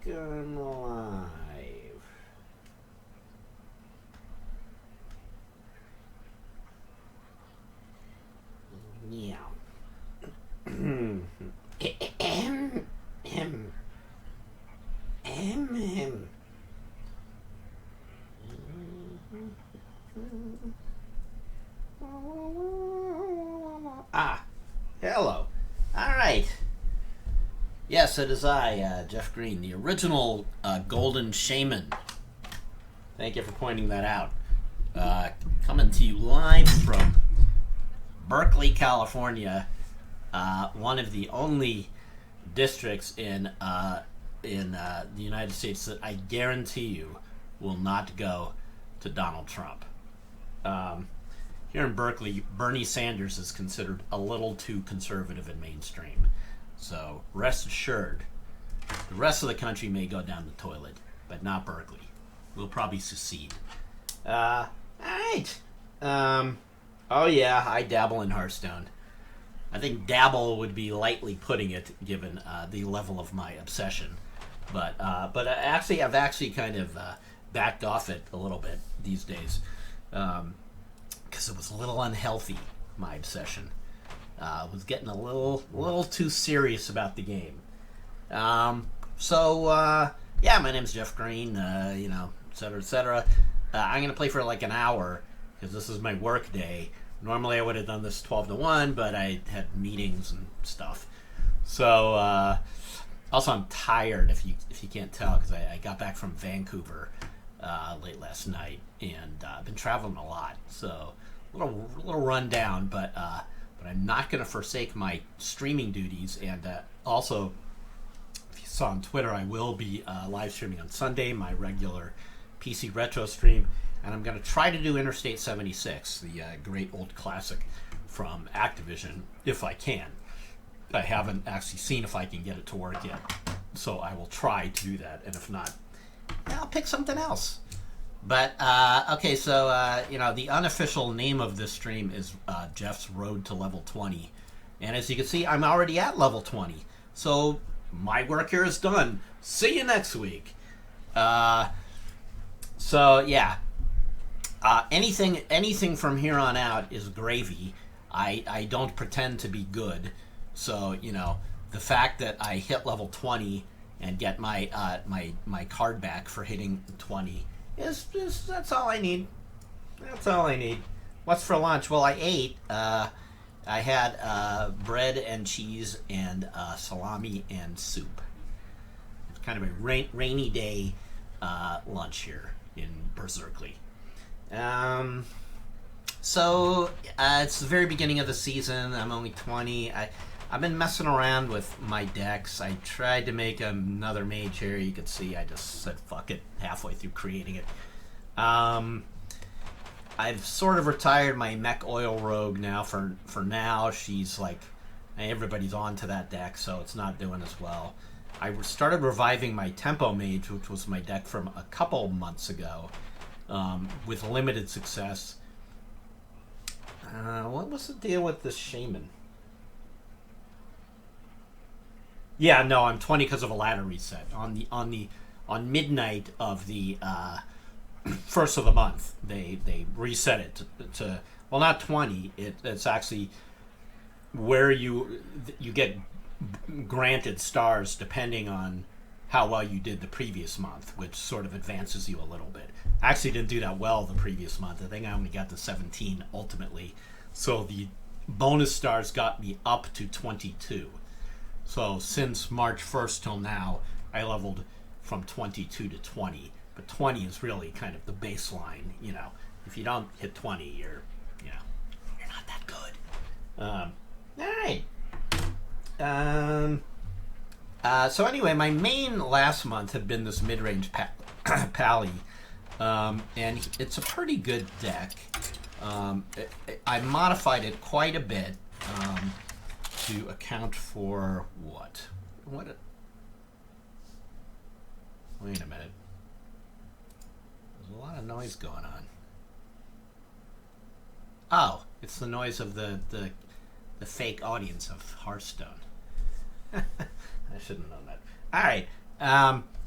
I'm live. Yeah. Hello. All right. Yes, it is I, Jeff Green, the original Golden Shaman. Thank you for pointing that out. Coming to you live from Berkeley, California, one of the only districts in the United States that I guarantee you will not go to Donald Trump. Here in Berkeley, Bernie Sanders is considered a little too conservative and mainstream. So rest assured, the rest of the country may go down the toilet, but not Berkeley. We'll probably secede. All right. Oh yeah, I dabble in Hearthstone. I think dabble would be lightly putting it, given the level of my obsession. But I've actually kind of backed off it a little bit these days, because it was a little unhealthy. My obsession was getting a little too serious about the game. Yeah, my name's Jeff Green. Et cetera, et cetera. I'm gonna play for like an hour because this is my work day. Normally I would have done this 12 to 1, but I had meetings and stuff. So also I'm tired, if you can't tell, because I got back from Vancouver late last night, and I've been traveling a lot, so a little run down, but I'm not going to forsake my streaming duties. And also, if you saw on Twitter, I will be live streaming on Sunday, my regular PC Retro stream, and I'm going to try to do Interstate 76, the great old classic from Activision, if I can. I haven't actually seen if I can get it to work yet, so I will try to do that, and if not, I'll pick something else. But, okay, so, the unofficial name of this stream is Jeff's Road to Level 20. And as you can see, I'm already at level 20. So, my work here is done. See you next week. Anything from here on out is gravy. I don't pretend to be good. So, the fact that I hit level 20 and get my card back for hitting 20... that's all I need. That's all I need. What's for lunch? Well, I ate. I had bread and cheese and salami and soup. It's kind of a rainy day lunch here in Berkeley. It's the very beginning of the season. I'm only 20. I've been messing around with my decks. I tried to make another mage here. You could see I just said fuck it halfway through creating it. I've sort of retired my Mech Oil Rogue now. For now, she's like, everybody's on to that deck, so it's not doing as well. I started reviving my Tempo Mage, which was my deck from a couple months ago, with limited success. What was the deal with this Shaman? Yeah, no, I'm 20 because of a ladder reset. On midnight of the first of the month, they reset it to well, not 20. It's actually where you get granted stars depending on how well you did the previous month, which sort of advances you a little bit. I actually didn't do that well the previous month. I think I only got to 17 ultimately. So the bonus stars got me up to 22. So since March 1st till now, I leveled from 22 to 20. But 20 is really kind of the baseline. If you don't hit 20, you're not that good. All right. So anyway, my main last month had been this mid-range Pally. And it's a pretty good deck. I modified it quite a bit. To account for what? Wait a minute. There's a lot of noise going on. Oh, it's the noise of the fake audience of Hearthstone. I should have known that. All right.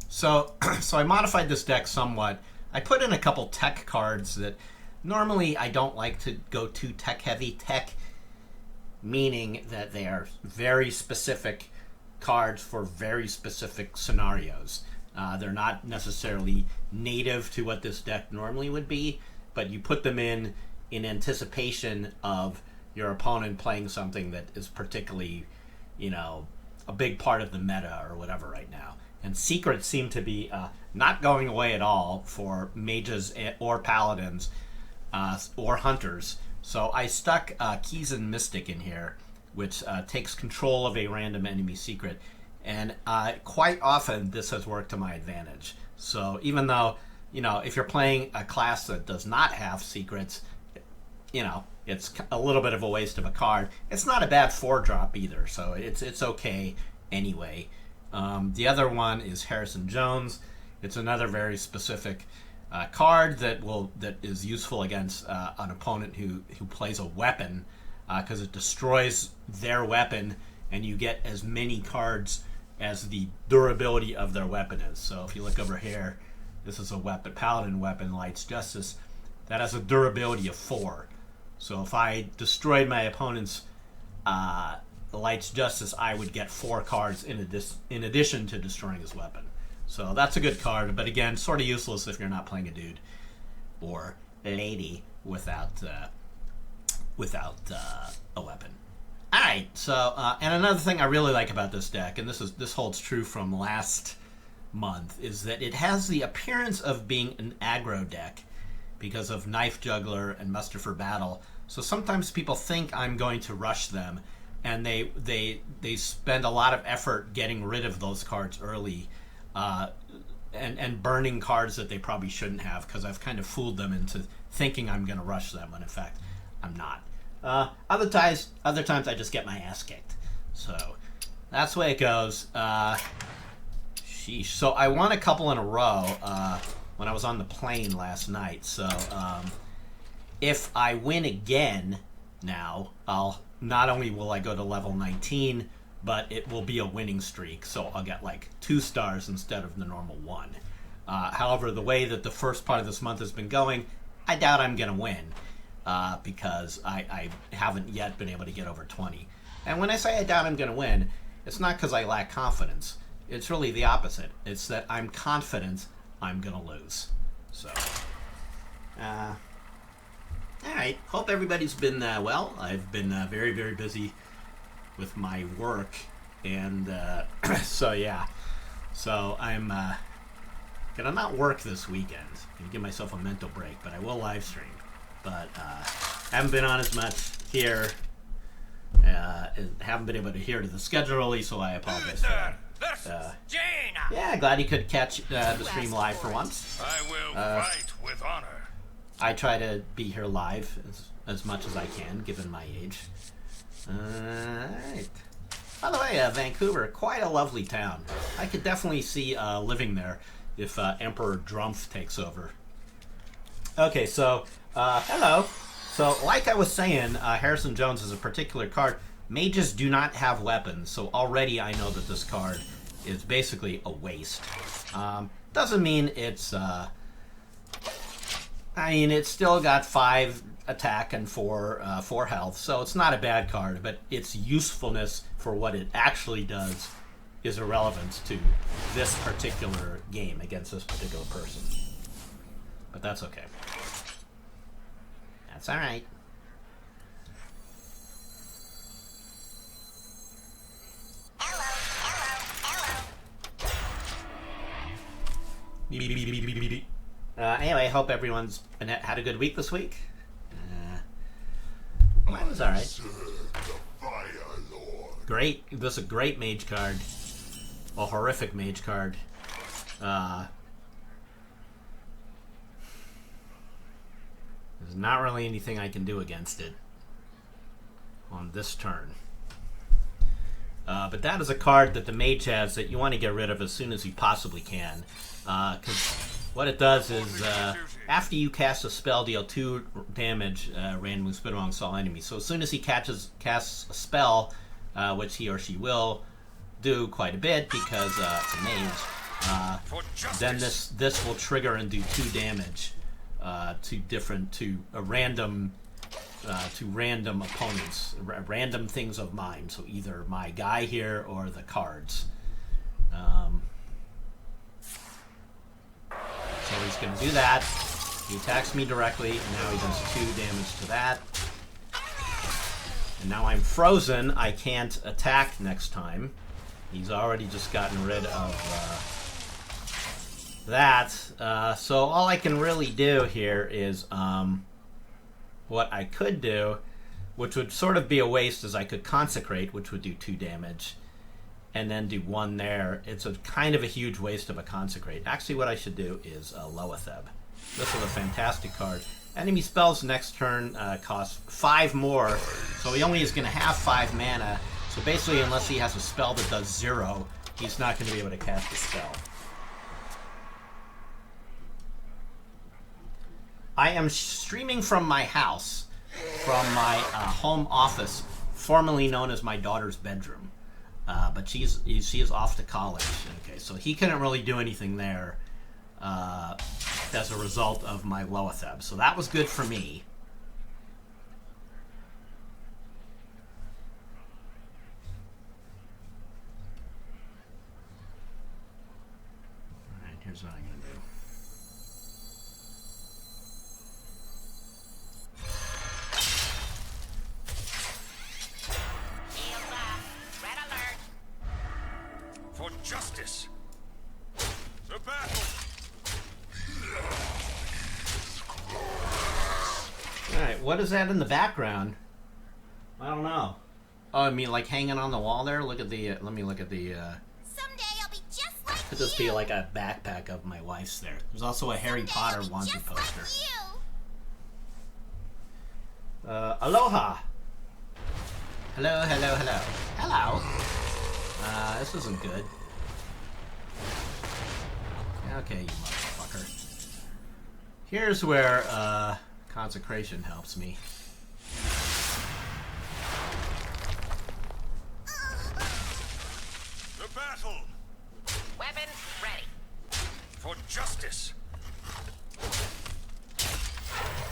So, so I modified this deck somewhat. I put in a couple tech cards that normally I don't like to go too tech heavy. Tech meaning that they are very specific cards for very specific scenarios. They're not necessarily native to what this deck normally would be, but you put them in anticipation of your opponent playing something that is particularly, a big part of the meta or whatever right now. And secrets seem to be not going away at all for mages or paladins or hunters. So I stuck Keys Mystic in here, which takes control of a random enemy secret. And quite often this has worked to my advantage. So even though, if you're playing a class that does not have secrets, it's a little bit of a waste of a card. It's not a bad 4-drop either, so it's okay anyway. The other one is Harrison Jones. It's another very specific card that is useful against an opponent who plays a weapon, because it destroys their weapon, and you get as many cards as the durability of their weapon is. So if you look over here, this is a weapon, Paladin weapon, Light's Justice, that has a durability of 4. So if I destroyed my opponent's Light's Justice, I would get 4 cards in addition to destroying his weapon. So that's a good card, but again, sort of useless if you're not playing a dude or a lady without a weapon. All right, so and another thing I really like about this deck, and this holds true from last month, is that it has the appearance of being an aggro deck because of Knife Juggler and Muster for Battle. So sometimes people think I'm going to rush them, and they spend a lot of effort getting rid of those cards early, and burning cards that they probably shouldn't have, because I've kind of fooled them into thinking I'm going to rush them, when in fact I'm not. Other times I just get my ass kicked. So that's the way it goes. Sheesh. So I won a couple in a row when I was on the plane last night. So if I win again now, not only will I go to level 19, but it will be a winning streak. So I'll get like 2 stars instead of the normal 1. However, the way that the first part of this month has been going, I doubt I'm going to win. Because I haven't yet been able to get over 20. And when I say I doubt I'm going to win, it's not because I lack confidence. It's really the opposite. It's that I'm confident I'm going to lose. So, all right. Hope everybody's been well. I've been very, very busy with my work. And so, yeah. So I'm going to not work this weekend. I'm going to give myself a mental break, but I will live stream. But haven't been on as much here. Haven't been able to adhere to the schedule early, so I apologize for that. Yeah, glad you could catch the stream live for once. I will fight with honor. I try to be here live as much as I can, given my age. Alright. By the way, Vancouver, quite a lovely town. I could definitely see living there if Emperor Drumpf takes over. Okay, so... hello. So, like I was saying, Harrison Jones is a particular card. Mages do not have weapons, so already I know that this card is basically a waste. Doesn't mean it's, it's still got 5 attack and 4 health, so it's not a bad card, but its usefulness for what it actually does is irrelevant to this particular game against this particular person. But that's okay. That's alright. Anyway, hope everyone's had a good week this week. Mine was alright. Great. This is a great mage card. A horrific mage card. There's not really anything I can do against it on this turn. But that is a card that the mage has that you want to get rid of as soon as you possibly can. Because what it does is, after you cast a spell, deal 2 damage randomly split amongst all enemies. So as soon as he casts a spell, which he or she will do quite a bit because it's a mage, then this will trigger and do 2 damage to random opponents, random things of mine. So either my guy here or the cards. So he's going to do that. He attacks me directly, and now he does 2 damage to that. And now I'm frozen. I can't attack next time. He's already just gotten rid of that. So all I can really do here is what I could do, which would sort of be a waste, is I could consecrate, which would do 2 damage, and then do 1 there. It's a kind of a huge waste of a consecrate. Actually, what I should do is Loetheb. This is a fantastic card. Enemy spells next turn cost 5 more, so he only is going to have 5 mana. So basically, unless he has a spell that does 0, he's not going to be able to cast a spell. I am streaming from my house, from my home office, formerly known as my daughter's bedroom. But she is off to college. Okay, so he couldn't really do anything there as a result of my Loetheb. So that was good for me. Alright, here's what I'm going to do. Red alert. For justice. The battle. Alright, what is that in the background? I don't know. Oh, I mean, like hanging on the wall there? Look at the, let me look at the, Someday I'll be just like could this be like a backpack of my wife's there? There's also a Harry Potter wanted poster. Aloha! Hello, hello, hello. Hello! This isn't good. Okay, you motherfucker. Here's where, consecration helps me. The battle. Weapons ready. For justice.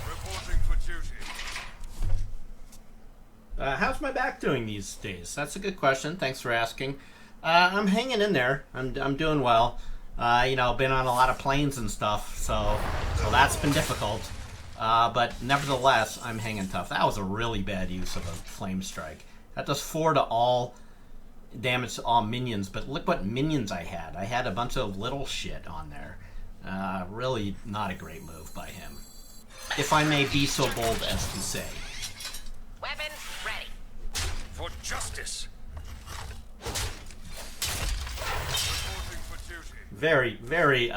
Reporting for duty. How's my back doing these days? That's a good question. Thanks for asking. I'm hanging in there. I'm doing well. Been on a lot of planes and stuff, so that's been difficult. But nevertheless, I'm hanging tough. That was a really bad use of a flame strike. That does 4 to all damage to all minions, but look what minions I had. I had a bunch of little shit on there. Really not a great move by him, if I may be so bold as to say. Weapons ready. For justice. Reporting for duty. Very, very,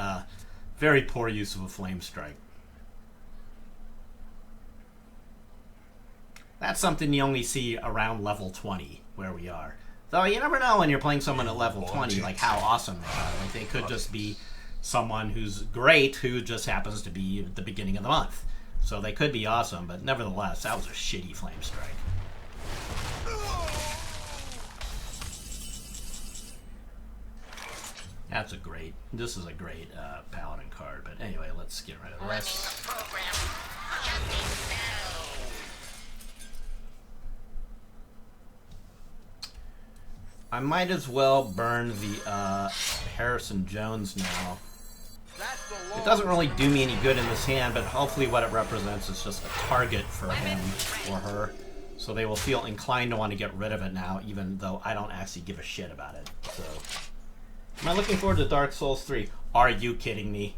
very poor use of a flame strike. That's something you only see around level 20, where we are. Though you never know when you're playing someone at level 20, like how awesome they are. Like they could just be someone who's great, who just happens to be at the beginning of the month. So they could be awesome, but nevertheless, that was a shitty flame strike. This is a great paladin card, but anyway, let's get rid of this. I might as well burn the Harrison Jones now. It doesn't really do me any good in this hand, but hopefully what it represents is just a target for him or her. So they will feel inclined to want to get rid of it now, even though I don't actually give a shit about it. So, am I looking forward to Dark Souls 3? Are you kidding me?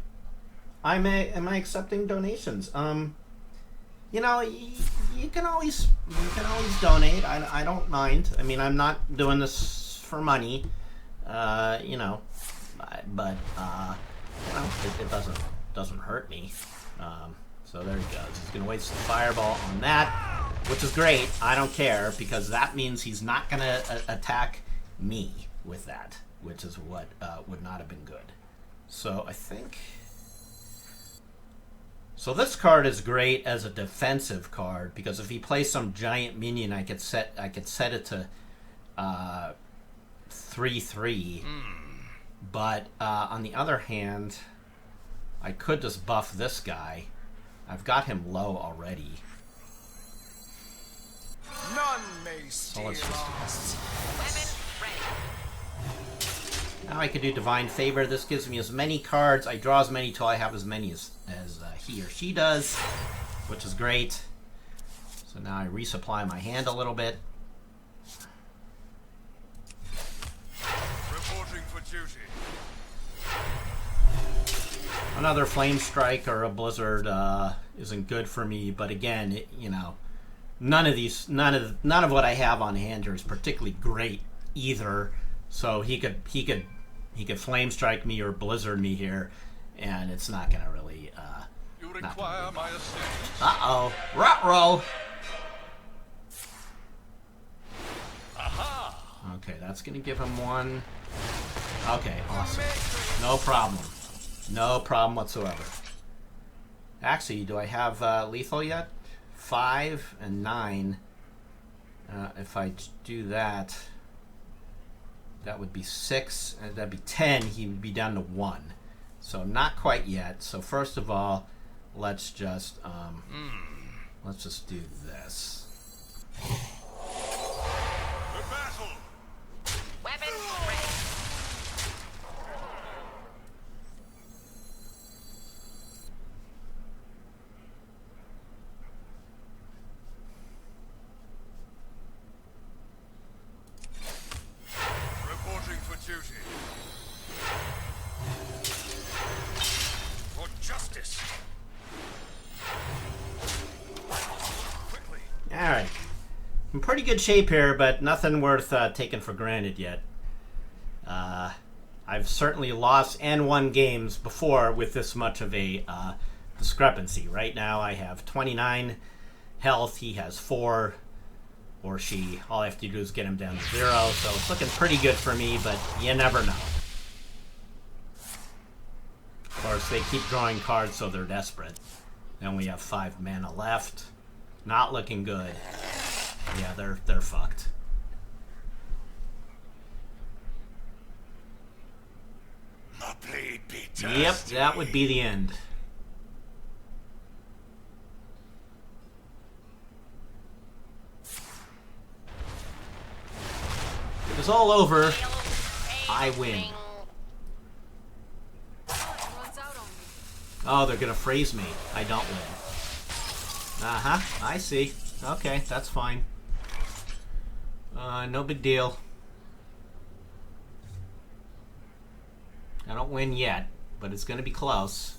Am I accepting donations? You can always donate. I don't mind. I mean, I'm not doing this for money. But it doesn't hurt me. So there he goes. He's gonna waste the fireball on that, which is great. I don't care, because that means he's not gonna attack me with that, which is what would not have been good. So I think. So this card is great as a defensive card, because if he plays some giant minion, I could set it to 3/3. But on the other hand, I could just buff this guy. I've got him low already. None may So steal let's just do this. Weapon ready. Now I can do Divine Favor. This gives me as many cards. I draw as many till I have as many as he or she does, which is great. So now I resupply my hand a little bit. Reporting for duty. Another Flame Strike or a Blizzard isn't good for me, but again, you know, none of what I have on hand here is particularly great either. So he could Flame Strike me or Blizzard me here, and it's not gonna really. You require my assistance. Uh-oh, ruh-roh. Aha! Okay, that's gonna give him one. Okay, awesome. No problem. No problem whatsoever. Actually, do I have lethal yet? 5 and 9. If I do that, that would be 6, and that'd be 10. He would be down to 1. So not quite yet. So first of all, let's just do this. The battle! Weapon ready. Reporting for duty. For justice. Quickly. Alright. In pretty good shape here, but nothing worth taking for granted yet. I've certainly lost and won games before with this much of a discrepancy. Right now I have 29 health, he has 4, or she. All I have to do is get him down to 0, so it's looking pretty good for me, but you never know. Of course, they keep drawing cards, so they're desperate. They only have 5 mana left. Not looking good. Yeah, they're fucked. My blade be Yep, that would be the end. If it's all over, I win. Oh, they're gonna freeze me. I don't win. Uh-huh, I see. Okay, that's fine. No big deal. I don't win yet, but it's gonna be close.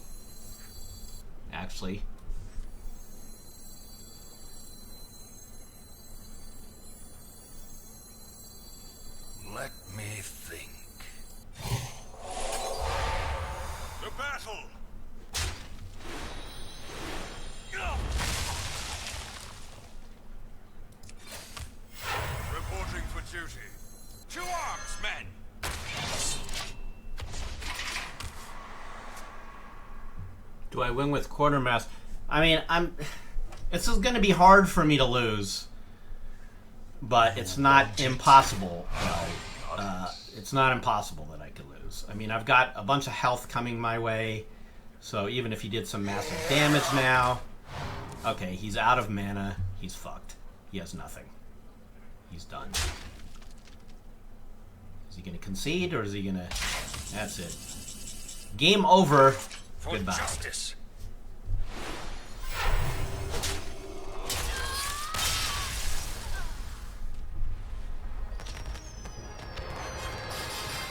Actually. Let me think. The battle! Reporting for duty. To arms, men! Do I win with Quartermaster? I mean, this is gonna be hard for me to lose. But it's not impossible. It's not impossible that I could lose. I mean, I've got a bunch of health coming my way, so even if he did some massive damage now, okay, he's out of mana. He's fucked. He has nothing. He's done. Is he gonna concede, or is he gonna? That's it. Game over. For Goodbye. justice.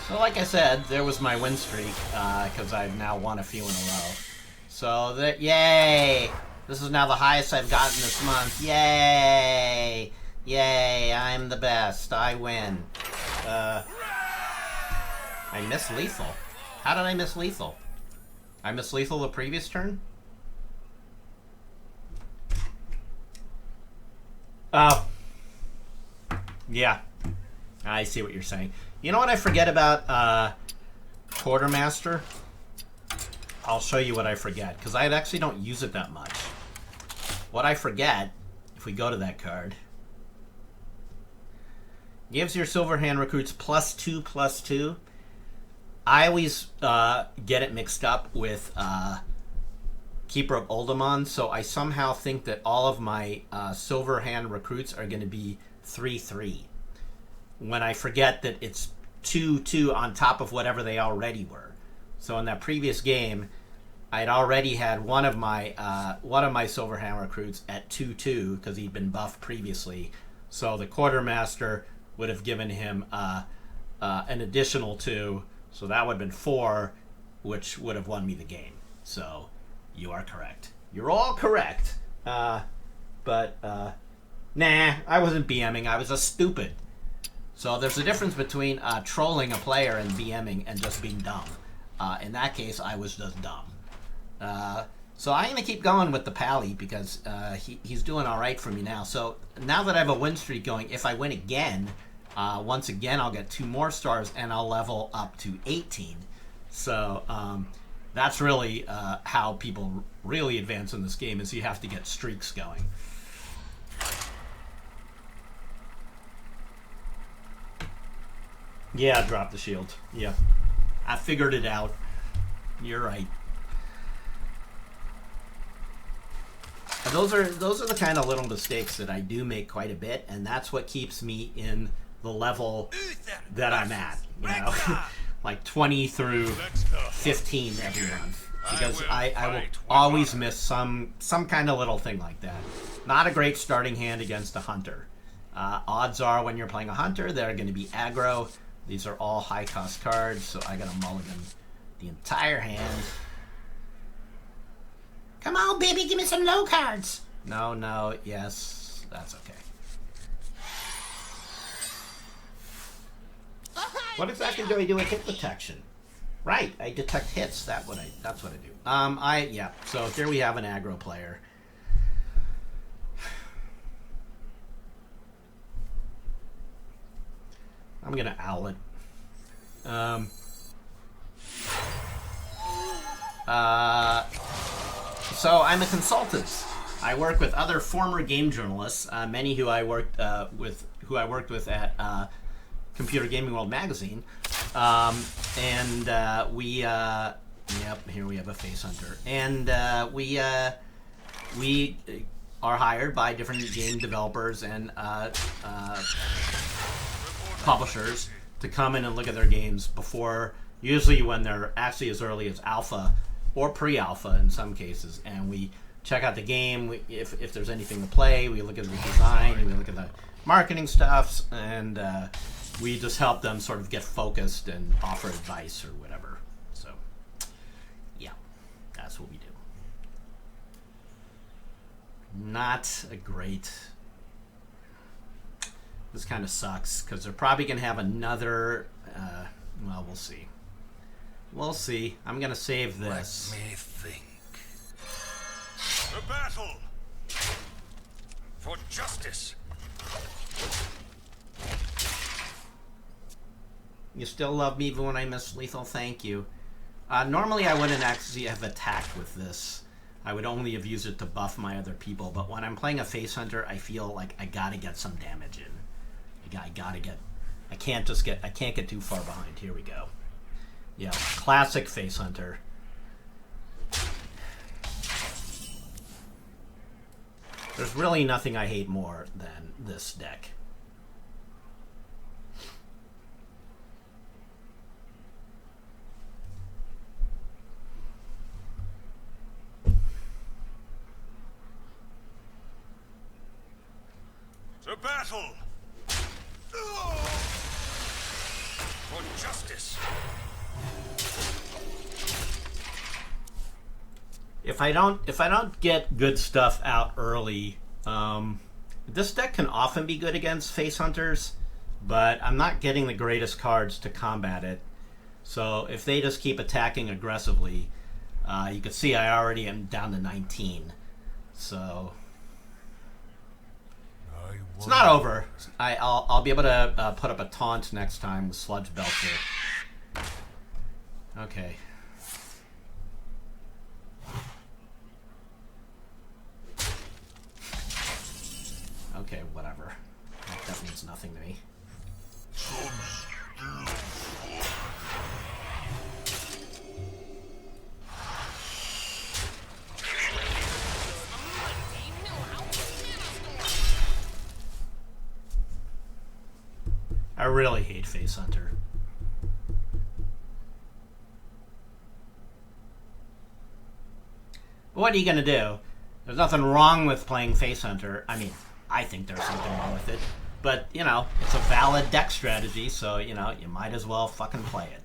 So like I said, there was my win streak, because I've now won a few in a row. So, yay! This is now the highest I've gotten this month. Yay! Yay, I'm the best. I win. I missed lethal. How did I miss lethal? I missed lethal the previous turn? Oh. Yeah. I see what you're saying. You know what I forget about Quartermaster? I'll show you what I forget, because I actually don't use it that much. What I forget, if we go to that card, gives your Silver Hand recruits +2/+2. I always get it mixed up with Keeper of Oldemon, so I somehow think that all of my Silver Hand recruits are going to be 3/3. When I forget that it's 2/2 on top of whatever they already were. So in that previous game, I'd already had one of my Silver Hand recruits at 2/2 because he'd been buffed previously. So the Quartermaster would have given him an additional 2, so that would have been 4, which would have won me the game. So you are correct. You're all correct. But nah, I wasn't BMing. I was just stupid. So there's a difference between trolling a player and BMing and just being dumb. In that case, I was just dumb. So I'm going to keep going with the Pally because he's doing all right for me now. So now that I have a win streak going, if I win again, once again, I'll get 2 more stars and I'll level up to 18. So that's really how people really advance in this game, is you have to get streaks going. Yeah, drop the shield. Yeah. I figured it out. You're right. Those are the kind of little mistakes that I do make quite a bit, and that's what keeps me in the level that I'm at. You know, like 20 through 15 every month, because I will always miss some kind of little thing like that. Not a great starting hand against a hunter. Odds are when you're playing a hunter, they're going to be aggro. These are all high cost cards, so I got to mulligan the entire hand. Come on, baby, give me some low cards. No, yes, that's okay. What exactly do I do with hit detection? Right, I detect hits. That's what I do. So here we have an aggro player. I'm gonna owl it. So I'm a consultant. I work with other former game journalists, many who I worked with at Computer Gaming World magazine, and we here we have a face hunter, and we are hired by different game developers and publishers to come in and look at their games before, usually when they're actually as early as alpha or pre-alpha in some cases, and we check out the game. If there's anything to play, we look at the design, we look at the marketing stuff, and we just help them sort of get focused and offer advice or whatever. So yeah, that's what we do. Not a great... This kind of sucks, because they're probably going to have another... well, we'll see. We'll see. I'm going to save this. Let me think. The battle for justice. You still love me even when I miss lethal? Thank you. Normally I wouldn't actually have attacked with this. I would only have used it to buff my other people, but when I'm playing a face hunter, I feel like I gotta get some damage in. I can't get too far behind. Here we go. Yeah, classic face hunter. There's really nothing I hate more than this deck. The battle for justice. If I don't get good stuff out early, this deck can often be good against face hunters, but I'm not getting the greatest cards to combat it. So if they just keep attacking aggressively, you can see I already am down to 19. So it's not over. I'll be able to put up a taunt next time with Sludge Belcher. Okay. Okay, whatever. That means nothing to me. I really hate Face Hunter. What are you gonna do? There's nothing wrong with playing Face Hunter. I mean, I think there's something wrong with it. But, you know, it's a valid deck strategy, so, you know, you might as well fucking play it.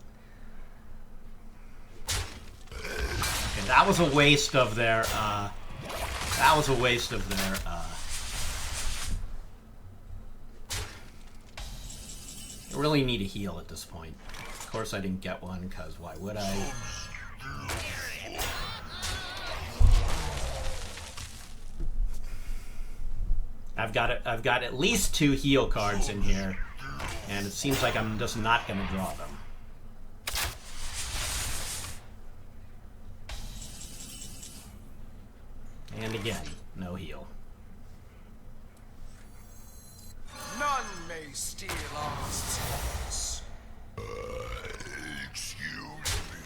Okay, that was a waste of their, I really need a heal at this point. Of course I didn't get one, because why would I? I've got at least 2 heal cards in here, and it seems like I'm just not going to draw them. And again, no heal. None may steal our souls. Excuse me.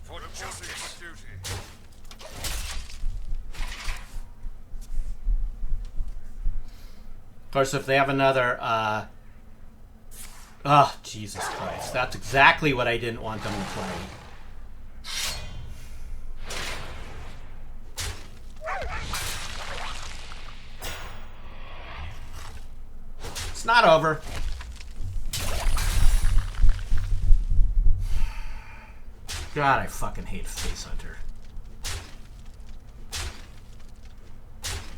For justice. Of course, if they have another, oh, Jesus Christ. That's exactly what I didn't want them to play. It's not over. God, I fucking hate Face Hunter.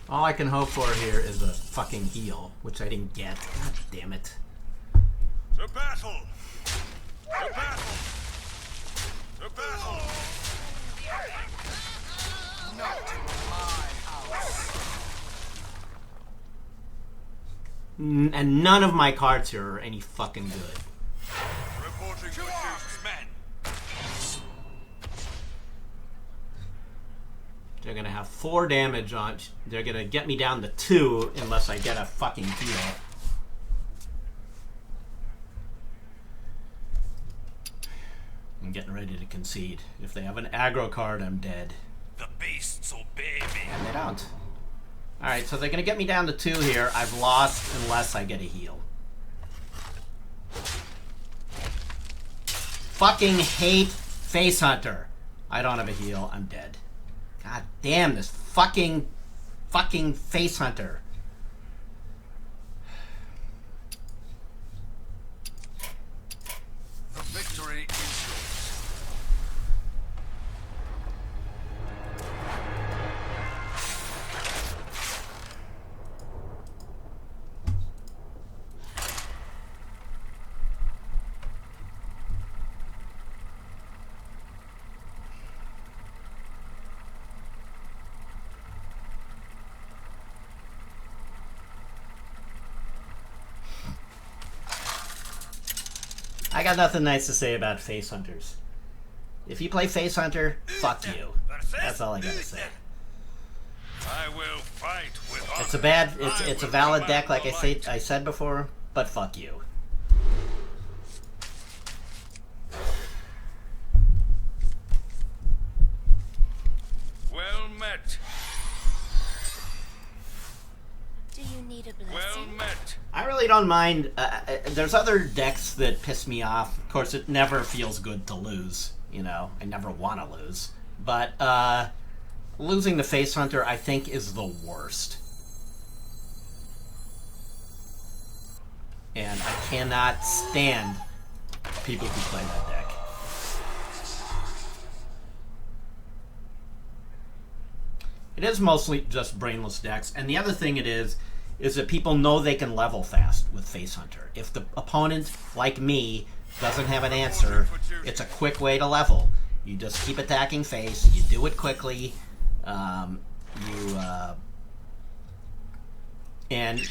All I can hope for here is a fucking heal, which I didn't get. God damn it. To battle! To battle! To battle! Not in my house. And none of my cards here are any fucking good. Reporting to duties, men. They're gonna have 4 damage on. They're gonna get me down to 2 unless I get a fucking heal. I'm getting ready to concede. If they have an aggro card, I'm dead. The beasts obey me. And they don't. Alright, so they're gonna get me down to 2 here. I've lost unless I get a heal. Fucking hate Face Hunter. I don't have a heal. I'm dead. God damn this fucking Face Hunter. The victory is I got nothing nice to say about Face Hunters. If you play Face Hunter, fuck you. That's all I gotta say. I will fight with It's a bad, it's a valid deck, like I said before, but fuck you. Well met. Do you need a blessing? Well met. I really don't mind. There's other decks that piss me off. Of course, it never feels good to lose. You know, I never want to lose. But losing to Face Hunter, I think, is the worst. And I cannot stand people who play that deck. It is mostly just brainless decks. And the other thing it is that people know they can level fast with Face Hunter. If the opponent, like me, doesn't have an answer, it's a quick way to level. You just keep attacking Face, you do it quickly, and,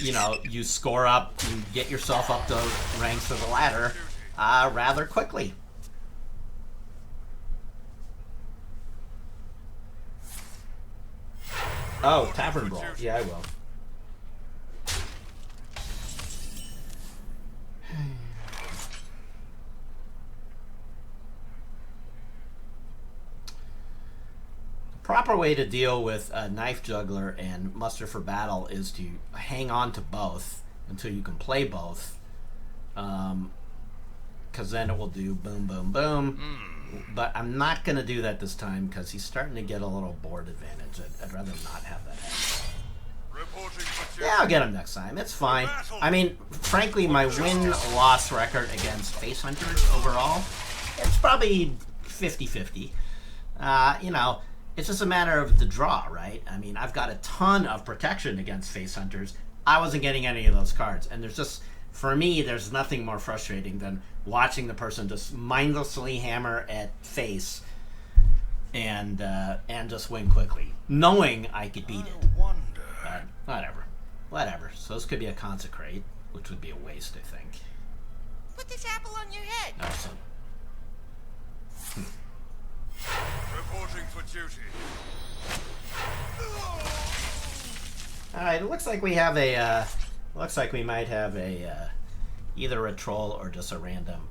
you know, you score up, you get yourself up the ranks of the ladder rather quickly. Oh, Tavern Brawl. Yeah, I will. proper way to deal with a Knife Juggler and Muster for Battle is to hang on to both until you can play both. Because then it will do boom, boom, boom. But I'm not going to do that this time because he's starting to get a little board advantage. I'd rather not have that happen. Yeah, I'll get him next time. It's fine. I mean, frankly, my win-loss record against Face Hunters overall, it's probably 50-50. You know, it's just a matter of the draw, right? I mean, I've got a ton of protection against Face Hunters. I wasn't getting any of those cards. And there's just, for me, there's nothing more frustrating than watching the person just mindlessly hammer at face and just win quickly, knowing I could beat it. But whatever. So this could be a Consecrate, which would be a waste, I think. Put this apple on your head. Awesome. Reporting for duty. All right, it looks like we have a. Looks like we might have a either a troll or just a random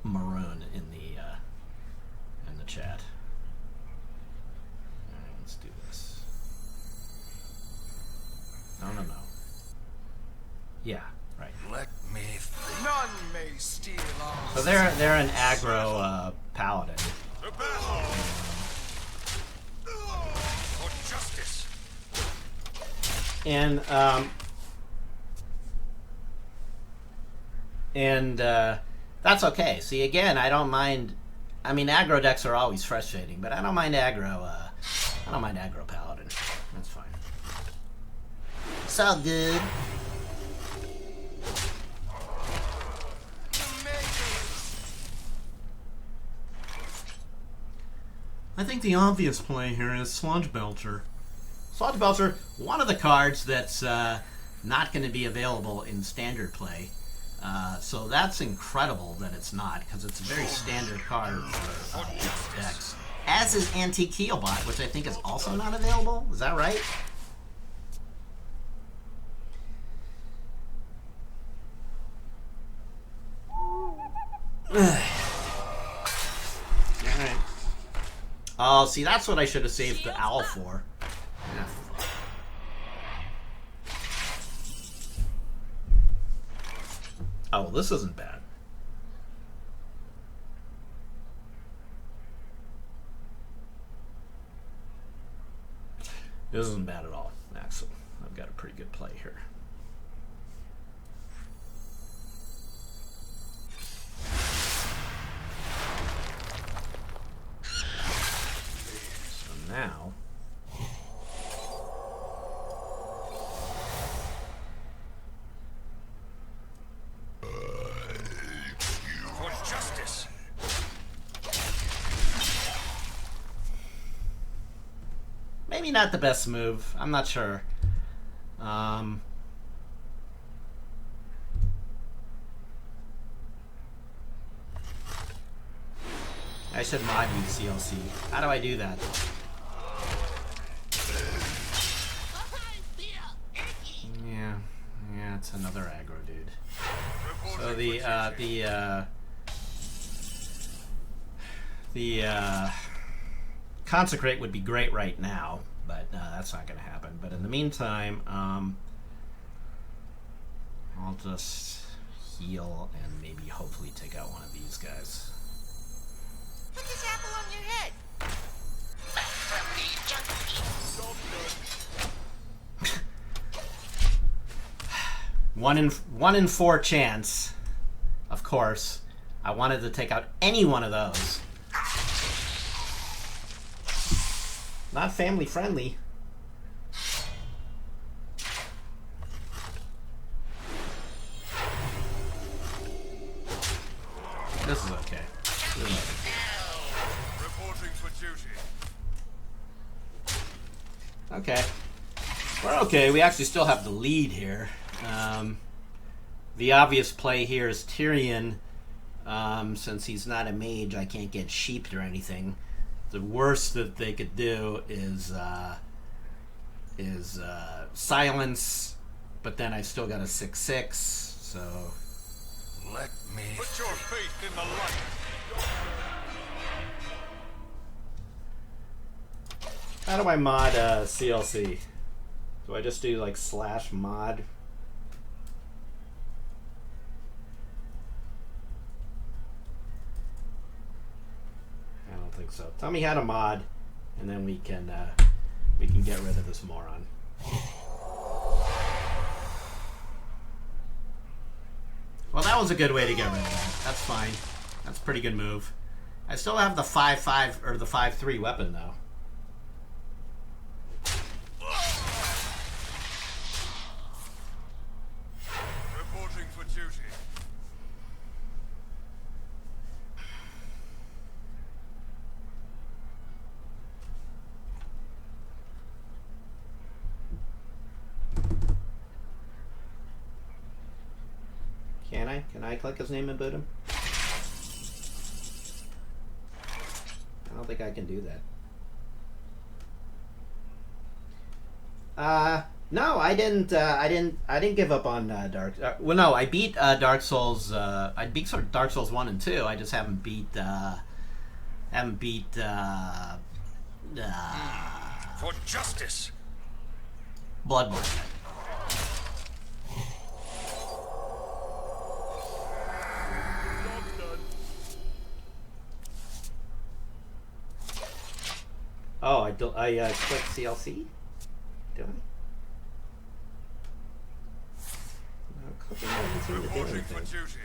maroon in the chat. All right, let's do this. No. Yeah, right. Let me think. None may steal our. So they're an aggro paladin. The battle. For justice. And that's okay. See, again, I don't mind. I mean, aggro decks are always frustrating, but I don't mind aggro. I don't mind aggro paladin. That's fine. It's all good. I think the obvious play here is Sludge Belcher. Sludge Belcher, one of the cards that's not going to be available in standard play. So that's incredible that it's not, because it's a very standard card for decks. As is Antique Keelbot, which I think is also not available. Is that right? Alright. Oh, see, that's what I should have saved the owl for. Yeah. Oh, well, this isn't bad. This isn't bad at all, actually. I've got a pretty good play here. So now... Maybe not the best move. I'm not sure. I should mod you CLC. How do I do that? Yeah, it's another aggro dude. So the Consecrate would be great right now, but that's not going to happen. But in the meantime, I'll just heal and maybe hopefully take out one of these guys. Put this apple on your head. One in 4 chance, of course. I wanted to take out any one of those. Not family friendly. This is okay. Reporting for duty. Okay. We're okay. We actually still have the lead here. The obvious play here is Tyrion. Since he's not a mage, I can't get sheeped or anything. The worst that they could do is silence, but then I still got a 6/6, so... Let me put your faith in the light. How do I mod CLC? Do I just do like /mod? I don't think so. Tell me how to mod, and then we can get rid of this moron. Well, that was a good way to get rid of that. That's fine. That's a pretty good move. I still have the 5.5 or the 5.3 weapon though. Reporting for duty. Can I? Can I click his name and boot him? I don't think I can do that. No, I didn't. I didn't give up on Dark. Well, no, I beat Dark Souls. I beat sort of Dark Souls 1 and 2. I just haven't beat. For justice. Bloodborne. Oh, I clicked CLC? Do I? No, clicking doesn't seem to do Reporting for anything. duty.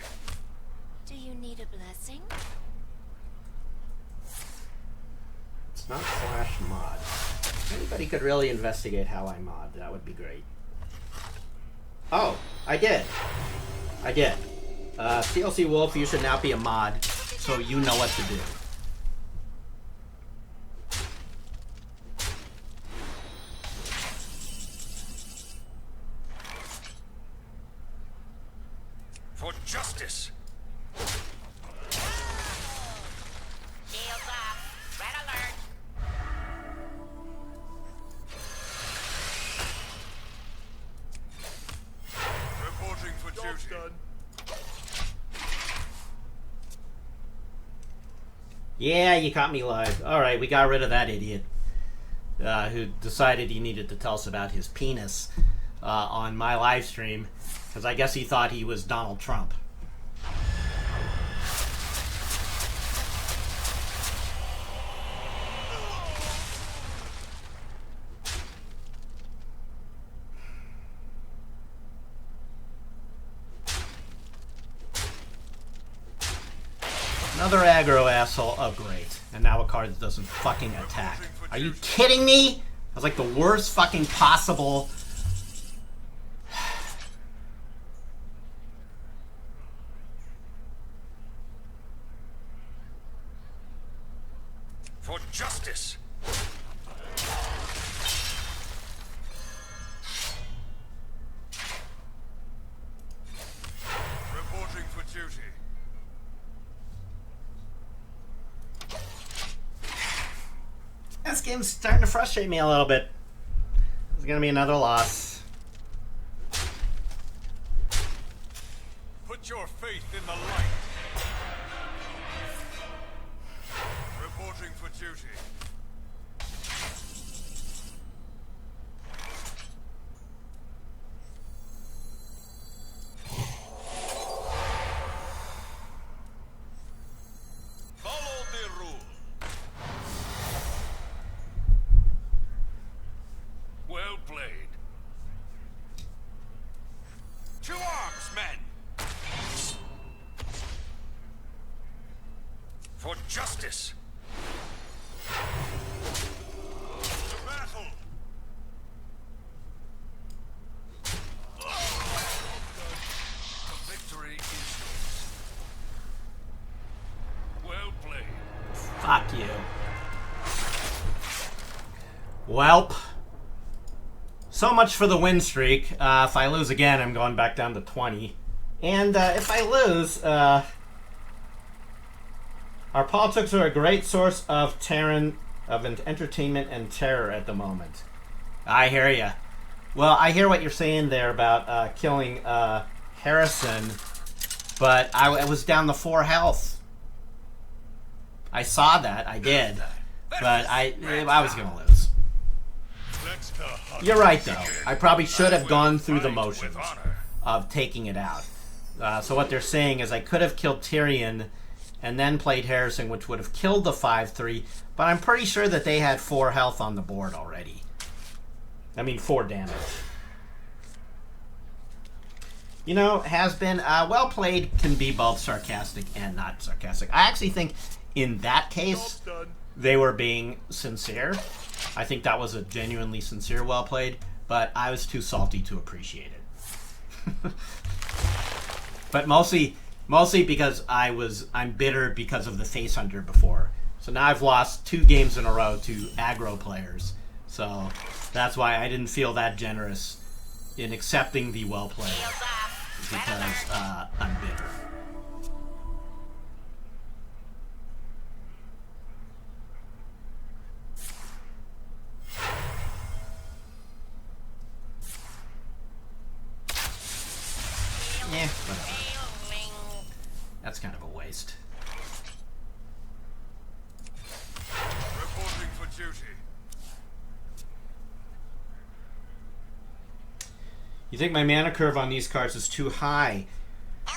Do you need a blessing? It's not /mod. If anybody could really investigate how I mod, that would be great. Oh, I did. I did. CLC Wolf, you should now be a mod, so you know what to do. For justice. Shields up. Red alert. Reporting for duty. Yeah, you caught me live. Alright, we got rid of that idiot. Who decided he needed to tell us about his penis on my live stream. Because I guess he thought he was Donald Trump. Another aggro asshole. Oh, great. And now a card that doesn't fucking attack. Are you kidding me? That's like the worst fucking possible... For justice. Reporting for duty. This game's starting to frustrate me a little bit. It's gonna be another loss. Put your faith in the light. Reporting for duty. Follow the rule. Well played. To arms, men! For justice! To battle! The victory is yours. Well played. Fuck you. Welp. So much for the win streak. If I lose again, I'm going back down to 20. And if I lose, our politics are a great source of entertainment and terror at the moment. I hear ya. Well, I hear what you're saying there about killing Harrison, but I was down to 4 health. I saw that, I did, but I was gonna lose. You're right, though. I probably should have gone through the motions of taking it out. So what they're saying is I could have killed Tyrion and then played Harrison, which would have killed the 5-3, but I'm pretty sure that they had 4 health on the board already. I mean, 4 damage. You know, has been well played can be both sarcastic and not sarcastic. I actually think in that case they were being sincere. I think that was a genuinely sincere well played, but I was too salty to appreciate it. But mostly because I'm bitter because of the face hunter before. So now I've lost 2 games in a row to aggro players. So that's why I didn't feel that generous in accepting the well played. Because I'm bitter. Yeah, whatever. That's kind of a waste. Reporting for duty. You think my mana curve on these cards is too high?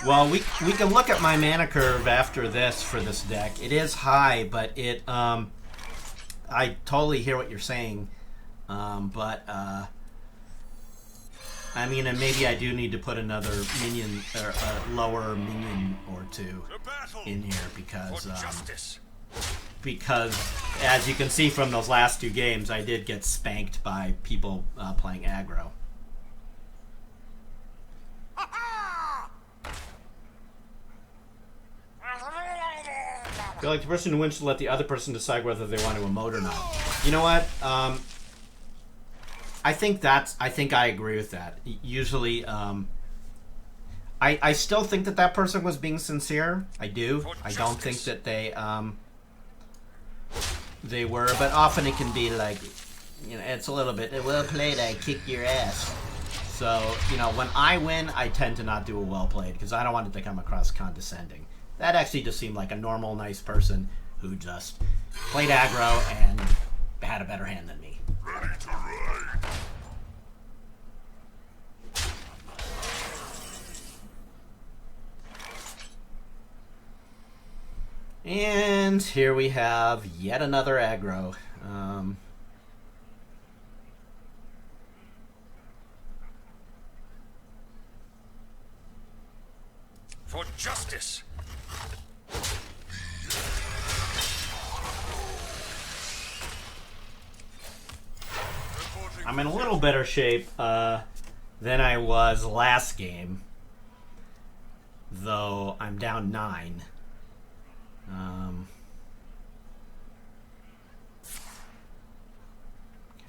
Well, we can look at my mana curve after this for this deck. It is high, but it I totally hear what you're saying. I mean, and maybe I do need to put another minion or a lower minion or 2 in here because as you can see from those last 2 games, I did get spanked by people playing aggro. I feel like the person who wins should let the other person decide whether they want to emote or not. You know what? I think I agree with that. Usually, I still think that person was being sincere. I do. I don't think that they were, but often it can be like, you know, it's a little bit, well played, I kick your ass. So, you know, when I win, I tend to not do a well played because I don't want it to come across condescending. That actually just seemed like a normal, nice person who just played aggro and had a better hand than me. Ready to ride. And here we have yet another aggro. For justice. I'm in a little better shape than I was last game, though I'm down 9.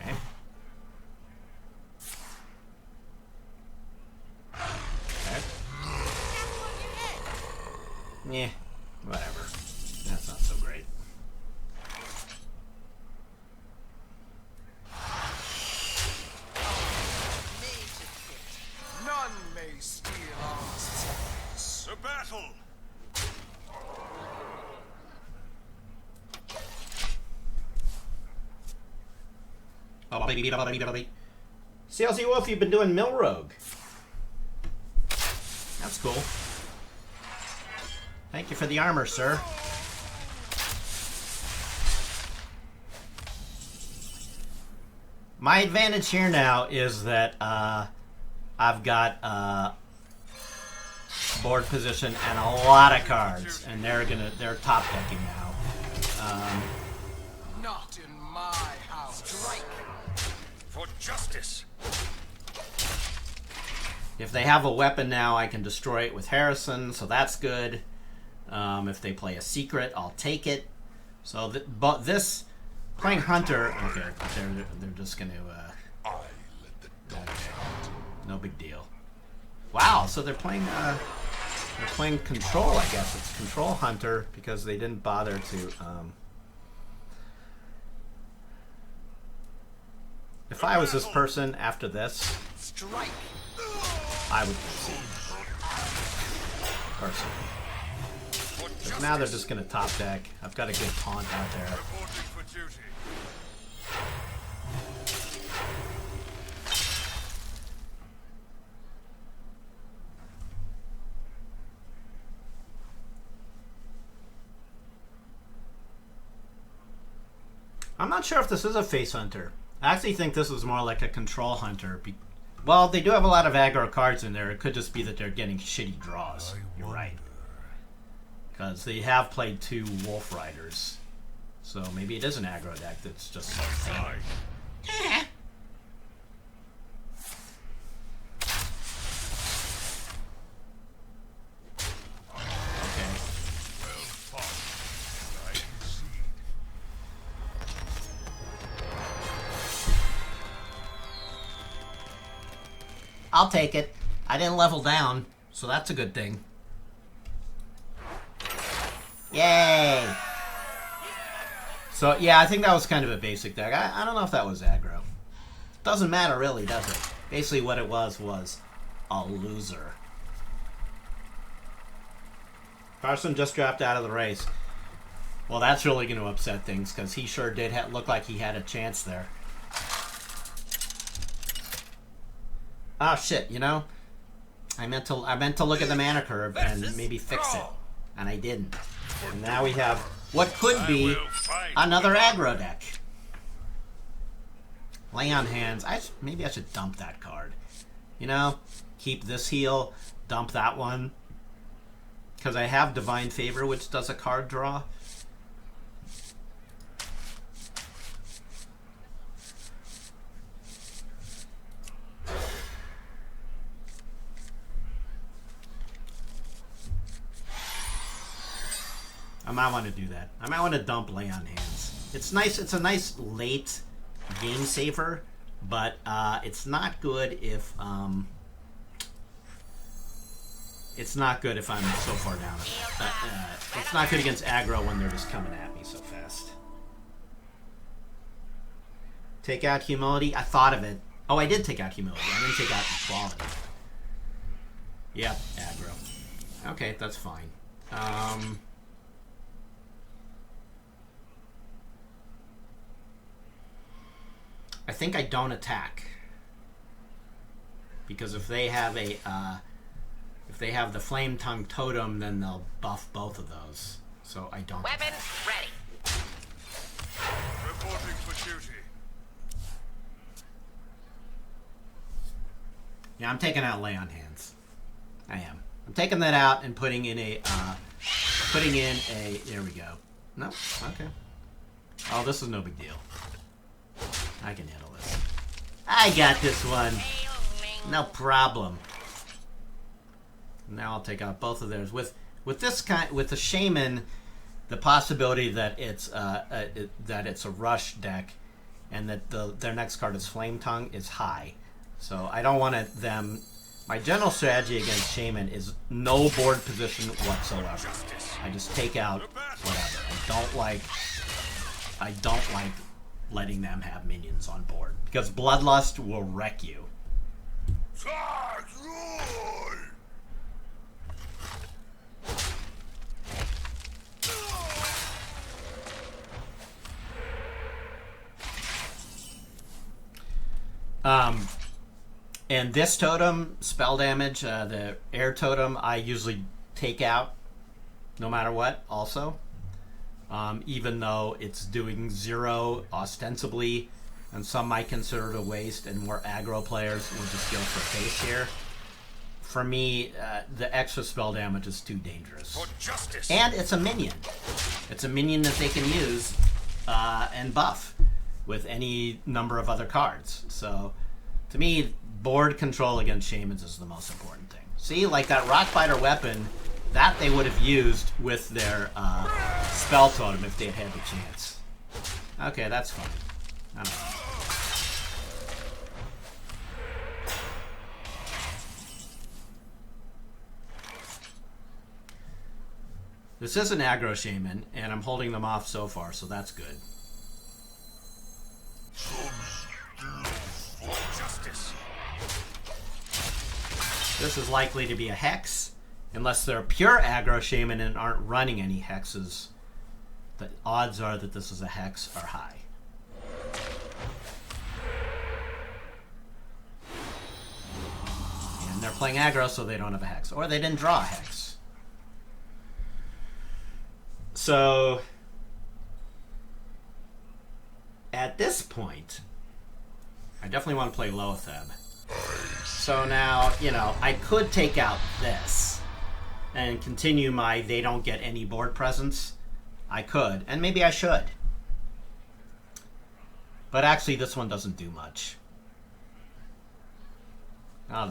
Okay. Okay. Yeah, whatever. That's not so great. None may steal our souls. The battle. CLC Wolf, you've been doing Mill Rogue. That's cool. Thank you for the armor, sir. My advantage here now is that I've got board position and a lot of cards, and they're top decking now. Not in my house. Strike. For justice. If they have a weapon now, I can destroy it with Harrison, so that's good. If they play a secret, I'll take it. So, but this playing Hunter, okay, they're just gonna. No big deal. Wow, so they're playing Control. I guess it's Control Hunter because they didn't bother to. If I was this person after this, Strike. I would concede. Personally. But now they're just going to top deck. I've got a good taunt out there. Reporting for duty. I'm not sure if this is a face hunter. I actually think this is more like a control hunter. Well, they do have a lot of aggro cards in there. It could just be that they're getting shitty draws. You're right. Because they have played 2 Wolf Riders. So maybe it is an aggro deck that's just so thin. I'll take it. I didn't level down, so that's a good thing. Yay! So, yeah, I think that was kind of a basic deck. I don't know if that was aggro. Doesn't matter, really, does it? Basically, what it was a loser. Carson just dropped out of the race. Well, that's really going to upset things, because he sure did look like he had a chance there. Oh shit, you know, I meant to look at the mana curve and maybe fix it, and I didn't. And now we have what could be another aggro deck. Lay on hands. Maybe I should dump that card. You know, keep this heal, dump that one, because I have Divine Favor, which does a card draw. I might want to do that. I might want to dump Lay on Hands. It's nice. It's a nice late game saver, but it's not good if it's not good if I'm so far down. It's not good against aggro when they're just coming at me so fast. Take out Humility. I thought of it. Oh, I did take out Humility. I didn't take out Equality. Yep, aggro. Okay, that's fine. I think I don't attack, because if they have the Flame Tongue Totem, then they'll buff both of those. So I don't. Weapons attack. ready. Reporting for duty. Yeah, I'm taking out Lay on Hands. I am. I'm taking that out and putting in a. There we go. No. Okay. Oh, this is no big deal. I can handle this. I got this one. No problem. Now I'll take out both of theirs. With the Shaman, the possibility that it's a rush deck, and that their next card is Flame Tongue is high. So I don't want them. My general strategy against Shaman is no board position whatsoever. I just take out whatever. I don't like letting them have minions on board, because Bloodlust will wreck you. And this totem, spell damage, the air totem, I usually take out no matter what also. Even though it's doing 0 ostensibly, and some might consider it a waste, and more aggro players will just go for face here. For me, the extra spell damage is too dangerous. For justice. And it's a minion. It's a minion that they can use and buff with any number of other cards. So, to me, board control against Shamans is the most important thing. See, like that Rockbiter weapon, that they would have used with their spell totem if they had had the chance. Okay, that's fine. I don't know. This is an aggro Shaman, and I'm holding them off so far, so that's good. Justice. This is likely to be a Hex. Unless they're pure aggro Shaman and aren't running any hexes, the odds are that this is a Hex are high. And they're playing aggro, so they don't have a Hex. Or they didn't draw a Hex. So this point, I definitely want to play Loatheb. So now, you know, I could take out this and continue my they don't get any board presence. I could, and maybe I should. But actually, this one doesn't do much. Nah,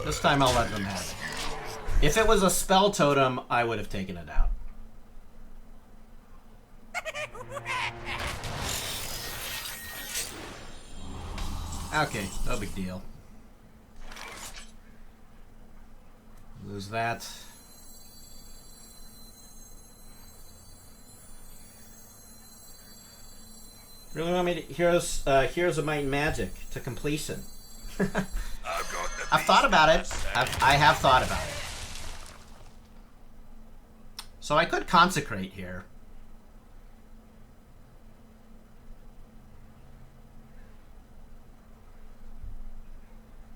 this time I'll let them have it. If it was a spell totem, I would have taken it out. Okay, no big deal. Lose that. Really want me to Heroes of Might and Magic to completion? I've thought about it. I have thought about it. So I could consecrate here.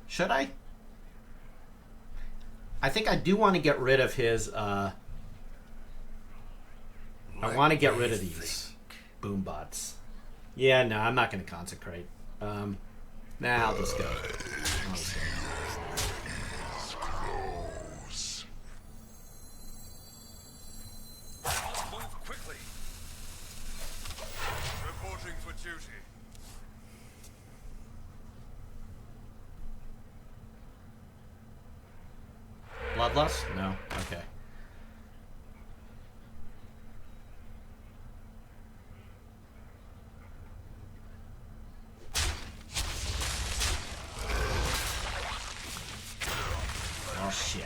Should I? I think I do want to get rid of his, I want to get rid of these boom bots. Yeah, no, I'm not going to consecrate. Nah, I'll just go. Move quickly. Reporting for duty. Bloodlust? No. Okay. Oh, shit.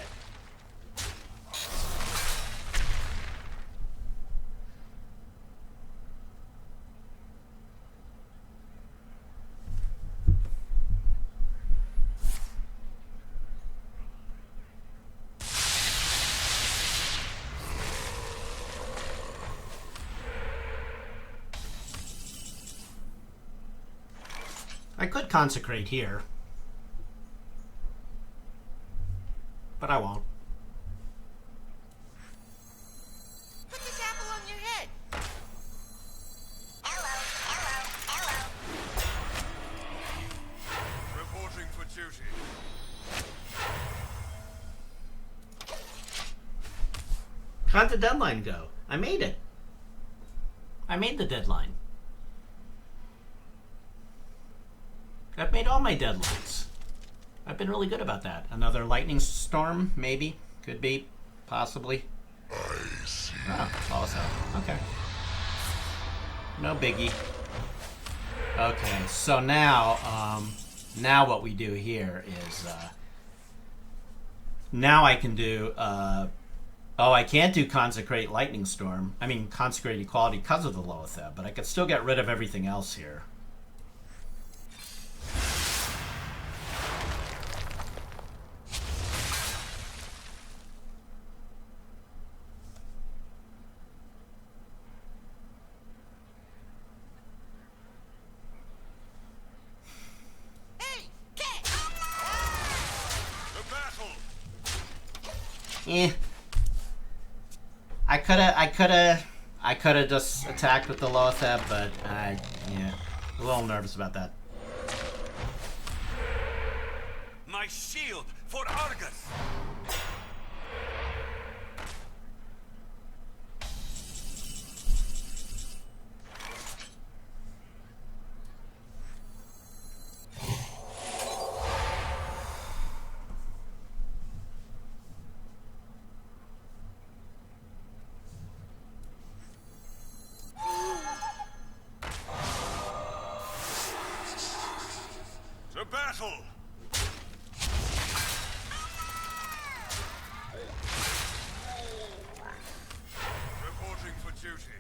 I could consecrate here, but I won't. Put this apple on your head. Hello, hello, hello. Reporting for duty. How'd the deadline go? I made it. I made the deadline. I've made all my deadlines. I've been really good about that. Another lightning storm, maybe. Could be. Possibly. Oh, also. Okay. No biggie. Okay, so now, now what we do here is, now I can do, oh, I can't do Consecrate Lightning Storm. I mean, Consecrate Equality because of the Loatheb, but I could still get rid of everything else here. Eh. I coulda just attacked with the Loatheb, but yeah, a little nervous about that. My shield for Argus. To battle! Reporting for duty.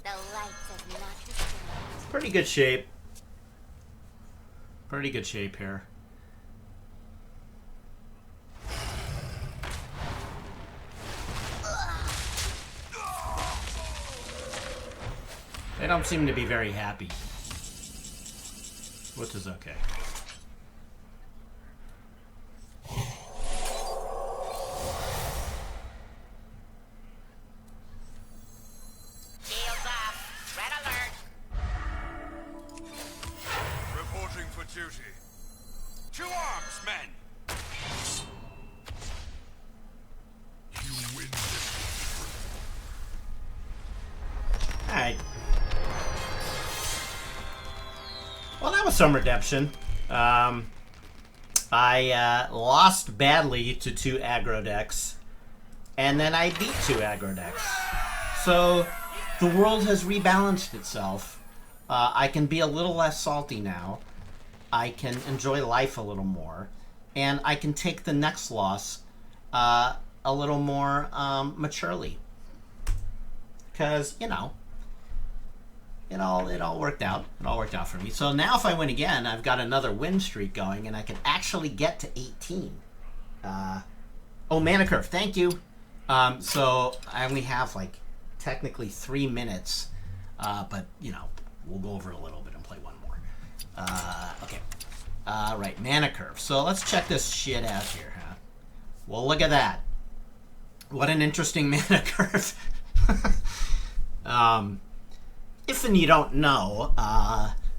The light does not discriminate. Pretty good shape. Pretty good shape here. They don't seem to be very happy. Which is okay. Shields off. Red alert. some redemption. I lost badly to 2 aggro decks, and then I beat 2 aggro decks. So the world has rebalanced itself. I can be a little less salty now. I can enjoy life a little more, and I can take the next loss a little more maturely. Because, you know, it all worked out. It all worked out for me. So now if I win again, I've got another win streak going, and I can actually get to 18. Oh, mana curve. Thank you. So I only have, like, technically 3 minutes, but, you know, we'll go over it a little bit and play one more. Okay. Right, mana curve. So let's check this shit out here, huh? Well, look at that. What an interesting mana curve. If and you don't know,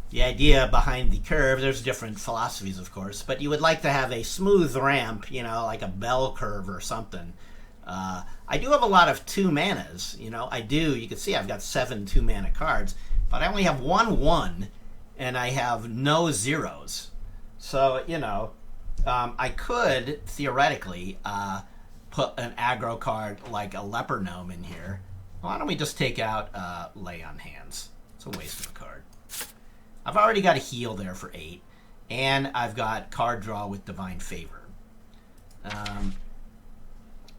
the idea behind the curve, there's different philosophies, of course, but you would like to have a smooth ramp, you know, like a bell curve or something. I do have a lot of 2 manas, you know, I do. You can see I've got 7 2-mana cards, but I only have 1/1, and I have no 0s. So, you know, I could, theoretically, put an aggro card like a Leper Gnome in here. Why don't we just take out Lay on Hands? It's a waste of a card. I've already got a heal there for 8, and I've got card draw with Divine Favor.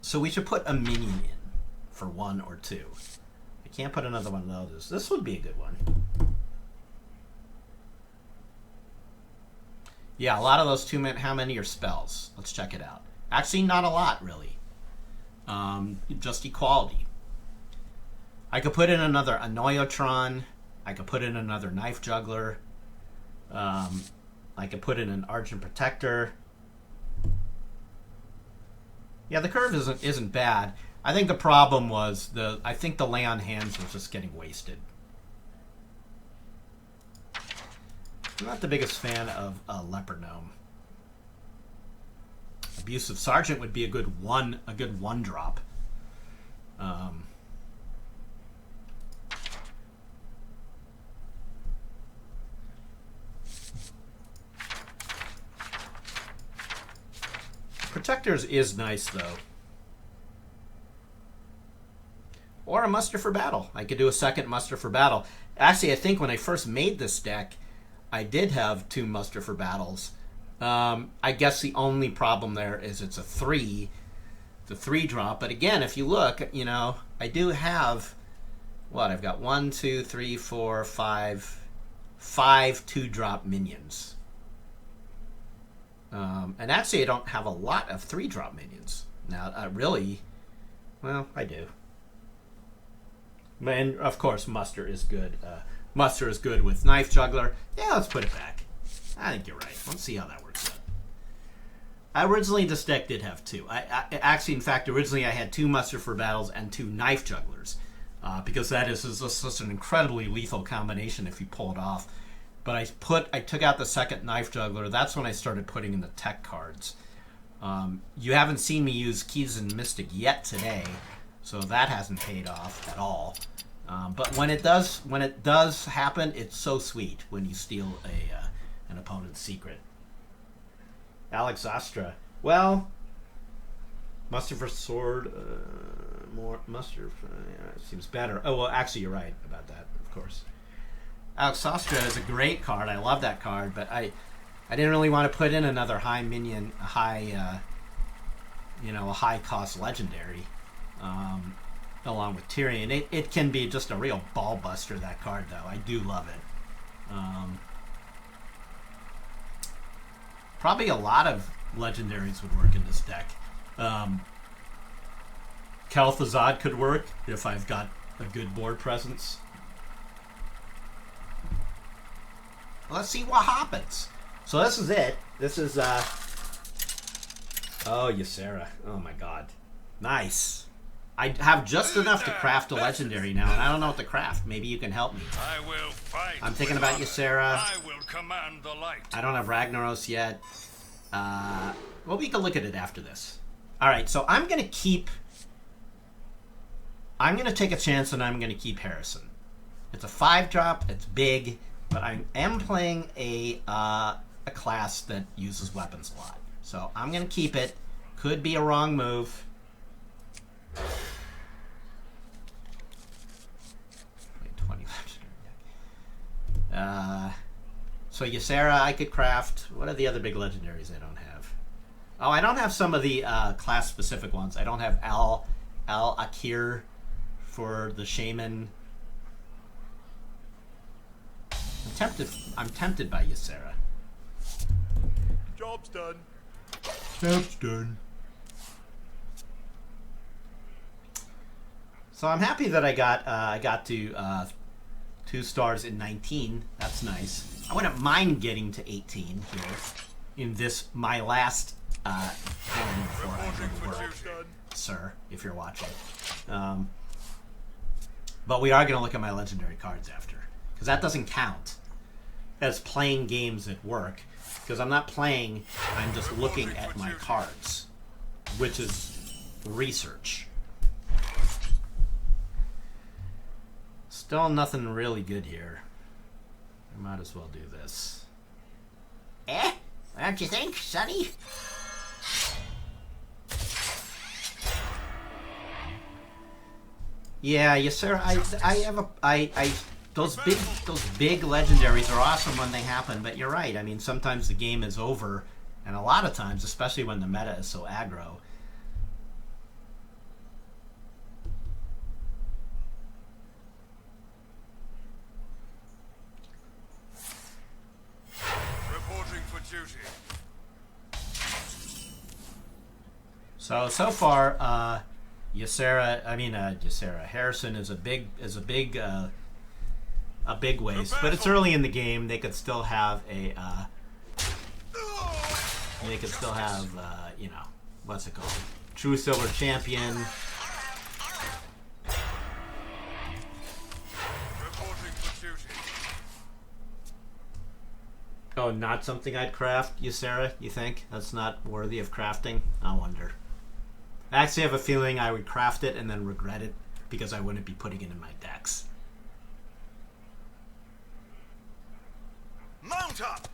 So we should put a minion in for 1 or 2. I can't put another one of those. This would be a good one. Yeah, a lot of those 2-men. How many are spells? Let's check it out. Actually, not a lot, really. Just equality. I could put in another Annoyotron. I could put in another Knife Juggler. I could put in an Argent Protector. Yeah, the curve isn't bad. I think the problem was I think the Lay on Hands was just getting wasted. I'm not the biggest fan of Leper Gnome. Abusive Sergeant would be a good one drop. Protectors is nice, though. Or a Muster for Battle. I could do a second Muster for Battle. Actually, I think when I first made this deck, I did have 2 Muster for Battles. I guess the only problem there is it's a 3. The 3-drop. But again, if you look, you know, I do have... What? I've got 1, 2, 3, 4, 5... 5 2-drop minions. And actually, I don't have a lot of 3-drop minions. Now, really... Well, I do. And, of course, Muster is good. Muster is good with Knife Juggler. Yeah, let's put it back. I think you're right. Let's see how that works out. Originally, this deck did have 2. Actually, in fact, originally I had 2 Muster for Battles and 2 Knife Jugglers. Because that is just an incredibly lethal combination if you pull it off. But I took out the second Knife Juggler. That's when I started putting in the tech cards. You haven't seen me use Keys and Mystic yet today, so that hasn't paid off at all. But when it does happen, it's so sweet when you steal an opponent's secret. Alex Astra. Well, Muster for Sword, more Muster for, seems better. Oh, well, actually, you're right about that, of course. Alex Astra is a great card. I love that card, but I didn't really want to put in another high minion, a high cost legendary, along with Tyrion. It can be just a real ball buster, that card, though. I do love it. Probably a lot of legendaries would work in this deck. Kel'Thuzad could work if I've got a good board presence. Let's see what happens. So this is it. This is, oh, Ysera. Oh, my God. Nice. I have just enough to craft a legendary now, and I don't know what to craft. Maybe you can help me. I will fight. I'm thinking about Ysera. I will command the light. I don't have Ragnaros yet. Well, we can look at it after this. All right, so I'm going to take a chance, and I'm going to keep Harrison. It's a 5-drop. It's big. But I am playing a class that uses weapons a lot. So I'm going to keep it. Could be a wrong move. Wait, 20 legendary. So Ysera I could craft. What are the other big legendaries I don't have? Oh, I don't have some of the class-specific ones. I don't have Al Akir for the Shaman. I'm tempted by Ysera. Job's done. Job's done. So I'm happy that I got to 2 stars in 19. That's nice. I wouldn't mind getting to 18 here in this my last hand before I go to work, sir, if you're watching. But we are going to look at my legendary cards after, because that doesn't count as playing games at work, because I'm not playing, I'm just looking at my cards, which is research. Still nothing really good here. I might as well do this. Don't you think, Sonny? Yeah, yes, sir. Those big legendaries are awesome when they happen, but you're right. I mean, sometimes the game is over, and a lot of times, especially when the meta is so aggro. Reporting for duty. So far, Harrison is a big waste, but it's early in the game. They could still have what's it called? True Silver Champion. Reporting for duty. Oh, not something I'd craft, Ysera, you think? That's not worthy of crafting? I wonder. I actually have a feeling I would craft it and then regret it, because I wouldn't be putting it in my decks. Mount up!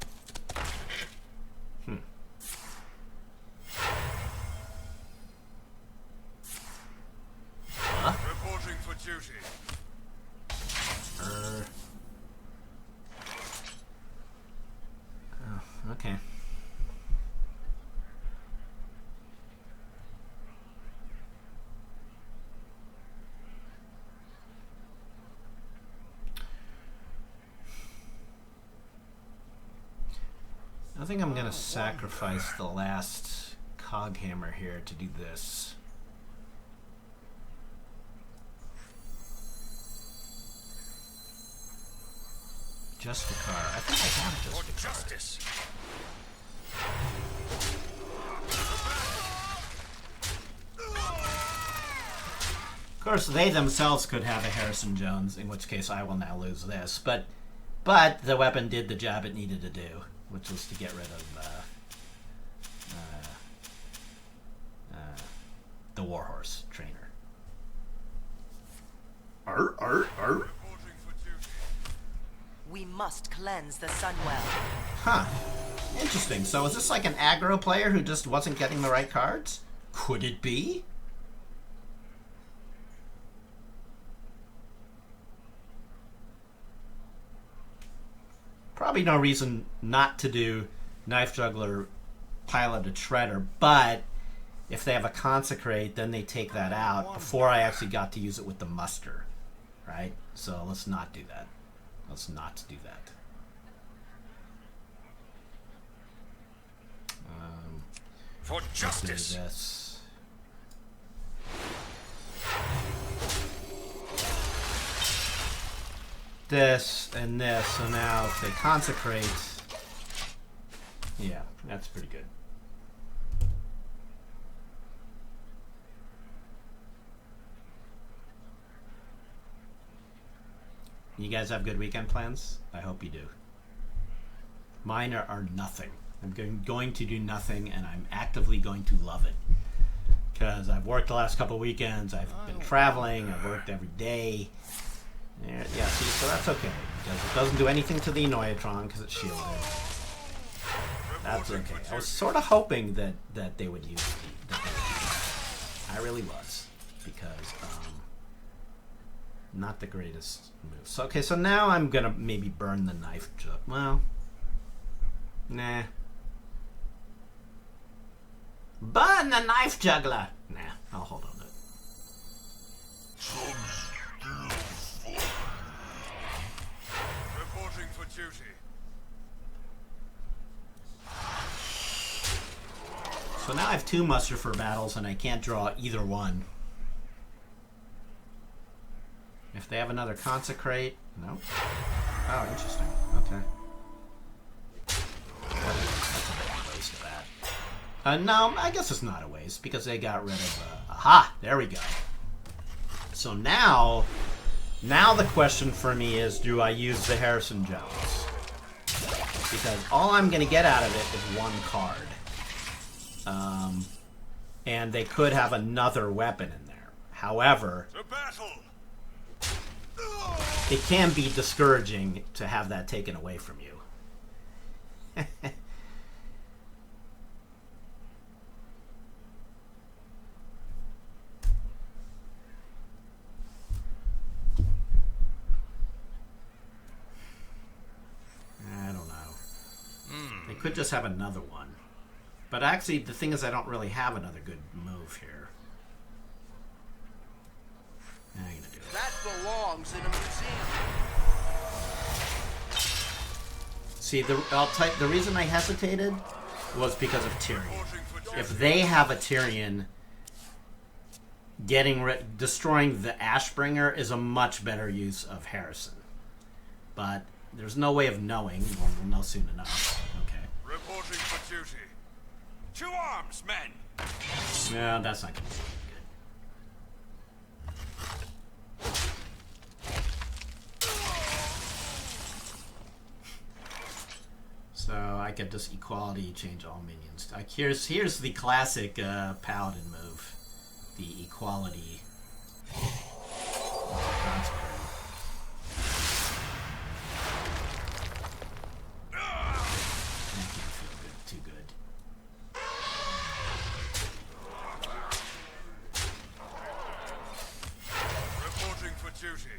Huh? Reporting for duty. Oh, okay. I think I'm going to sacrifice the last Coghammer here to do this. Justicar. I think I have Justicar. Justice. Of course, they themselves could have a Harrison Jones, in which case I will now lose this. But the weapon did the job it needed to do, which was to get rid of the Warhorse trainer. Reporting for duty. We must cleanse the Sunwell. Huh. Interesting. So is this like an aggro player who just wasn't getting the right cards? Could it be? Probably no reason not to do Knife Juggler, Piloted Shredder, but if they have a Consecrate, then they take that out before I actually got to use it with the Muster, right? So let's not do that. Let's not do that. For Let's do justice. this. This and this, so now if they Consecrate, yeah, that's pretty good. You guys have good weekend plans? I hope you do. Mine are nothing. I'm going to do nothing, and I'm actively going to love it. Because I've worked the last couple weekends, I've been traveling, I've worked every day. Yeah, see, so that's okay. Because it doesn't do anything to the Noyatron because it's shielded. That's okay. I was sort of hoping that they would use the I really was. Because, not the greatest move. So, okay, so now I'm gonna maybe burn the knife. Well, nah. Burn the knife juggler! Nah, I'll hold on to it. Reporting for duty. So now I have 2 muster for battles and I can't draw either one. If they have another consecrate, no. Oh, interesting. Okay. That's a big waste of that. No, I guess it's not a waste because they got rid of. Aha! There we go. So now the question for me is, do I use the Harrison Jones? Because all I'm going to get out of it is 1 card. And they could have another weapon in there. However, To battle. it can be discouraging to have that taken away from you. I don't know. They could just have another one. But actually, the thing is, I don't really have another good move here. I'm gonna do it. That belongs in a museum. See, the reason I hesitated was because of Tyrion. Reporting for duty. If they have a Tyrion, destroying the Ashbringer is a much better use of Harrison. But there's no way of knowing. We'll know soon enough. Okay. Reporting for duty. To arms, men. No, that's not going to be good. So I could just equality change all minions. Like here's the classic paladin move, the equality. Too good. Reporting for duty.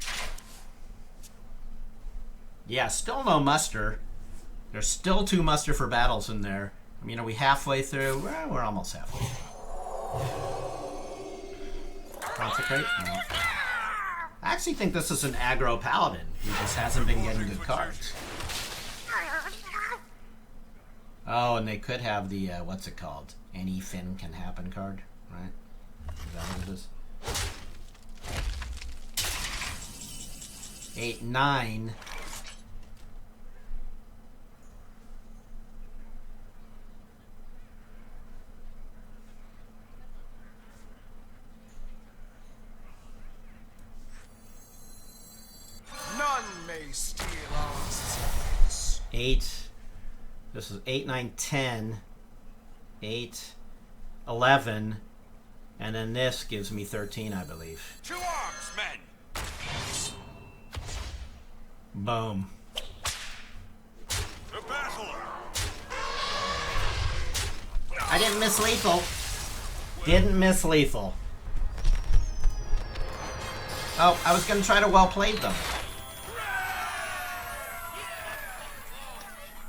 Yeah, still no muster. There's still 2 muster for battles in there. I mean, are we halfway through? Well, we're almost halfway through. Consecrate? No. I actually think this is an aggro paladin. He just hasn't been getting good cards. Oh, and they could have the, what's it called? Anything can happen card, right? Is that what it is? 8, 9. None may steal our souls. 8. This is 8, 9, 10. 8, 11. And then this gives me 13, I believe. To arms, men. Boom. To battle. I didn't miss lethal. Didn't miss lethal. Oh, I was going to try to well play them.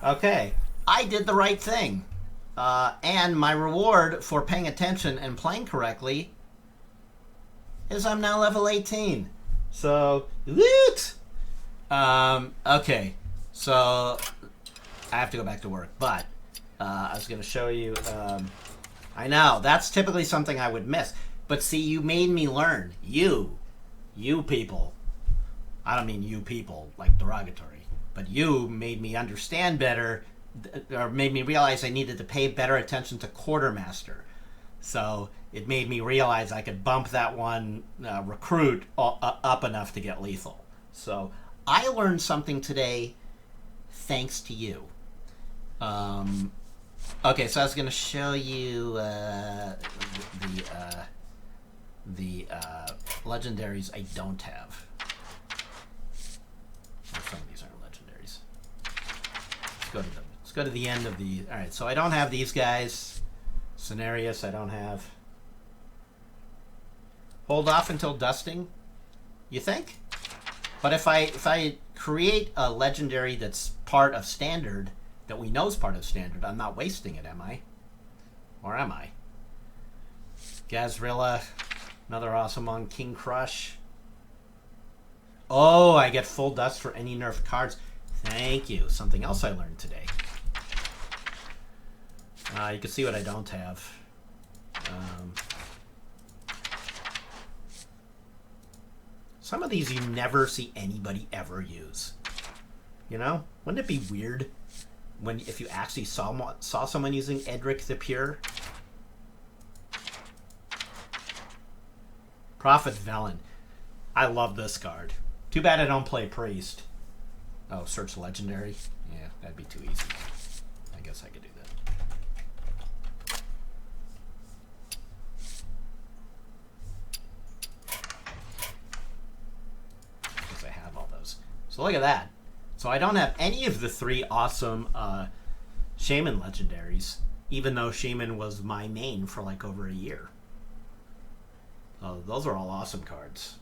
Okay. I did the right thing. And my reward for paying attention and playing correctly is I'm now level 18. So, woot! Okay. So, I have to go back to work. But, I was going to show you... I know, that's typically something I would miss. But see, you made me learn. You people. I don't mean you people, like derogatory. But you made me understand better, or made me realize I needed to pay better attention to Quartermaster. So it made me realize I could bump that one recruit up enough to get lethal. So I learned something today thanks to you. Okay, so I was going to show you the legendaries I don't have. Oh, some of these aren't legendaries. Let's go to the end of the. All right, so I don't have these guys. Cenarius, I don't have. Hold off until dusting. You think? But if I create a legendary that's part of standard, that we know is part of standard, I'm not wasting it, am I? Or am I? Gazrilla, another awesome one. King Crush. Oh, I get full dust for any nerfed cards. Thank you. Something else I learned today. You can see what I don't have. Some of these you never see anybody ever use. You know? Wouldn't it be weird if you actually saw someone using Edric the Pure? Prophet Velen. I love this card. Too bad I don't play Priest. Oh, search Legendary? Yeah, that'd be too easy. I guess I could do that. Because I have all those. So look at that. So I don't have any of the 3 awesome Shaman legendaries, even though Shaman was my main for like over a year. Oh, those are all awesome cards.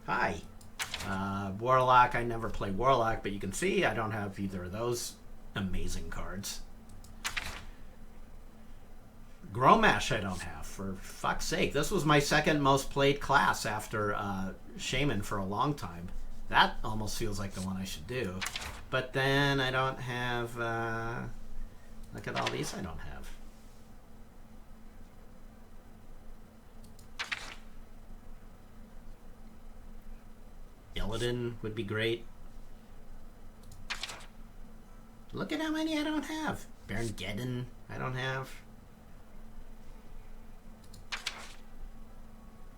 Hi. Warlock, I never play Warlock, but you can see I don't have either of those amazing cards. Gromash I don't have, for fuck's sake. This was my second most played class after Shaman for a long time. That almost feels like the one I should do. But then I don't have... look at all these I don't have. Illidan would be great. Look at how many I don't have. Baron Geddon I don't have.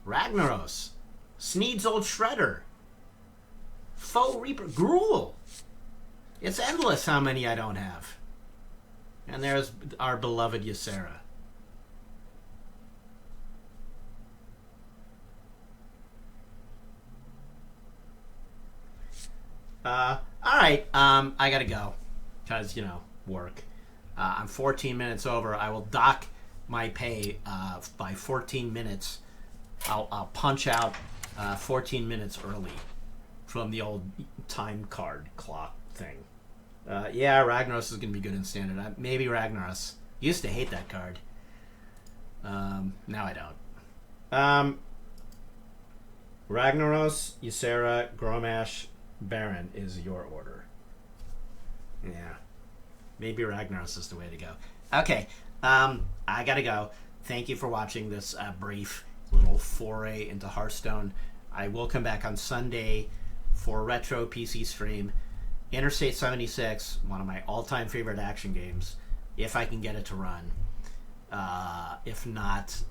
Ragnaros. Sneed's Old Shredder. Foe Reaper. Gruul. It's endless how many I don't have. And there's our beloved Ysera. Alright, I gotta go. Because, you know, work. I'm 14 minutes over. I will dock my pay by 14 minutes. I'll punch out 14 minutes early from the old time card clock thing. Yeah, Ragnaros is going to be good in standard. Maybe Ragnaros. Used to hate that card. Now I don't. Ragnaros, Ysera, Gromash, Baron is your order. Yeah. Maybe Ragnaros is the way to go. Okay. I gotta go. Thank you for watching this brief little foray into Hearthstone. I will come back on Sunday for retro PC stream. Interstate 76, one of my all-time favorite action games, if I can get it to run. If not,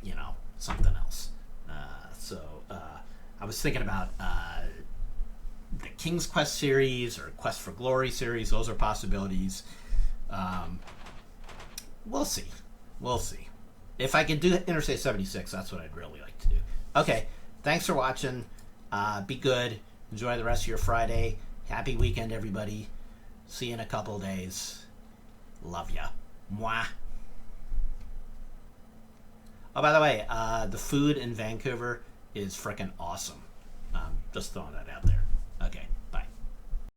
you know, something else. I was thinking about the King's Quest series or Quest for Glory series. Those are possibilities. We'll see. We'll see. If I can do Interstate 76, that's what I'd really like to do. Okay, thanks for watching. Be good. Enjoy the rest of your Friday. Happy weekend, everybody. See you in a couple of days. Love ya. Mwah. Oh, by the way, the food in Vancouver is frickin' awesome. Just throwing that out there. Okay.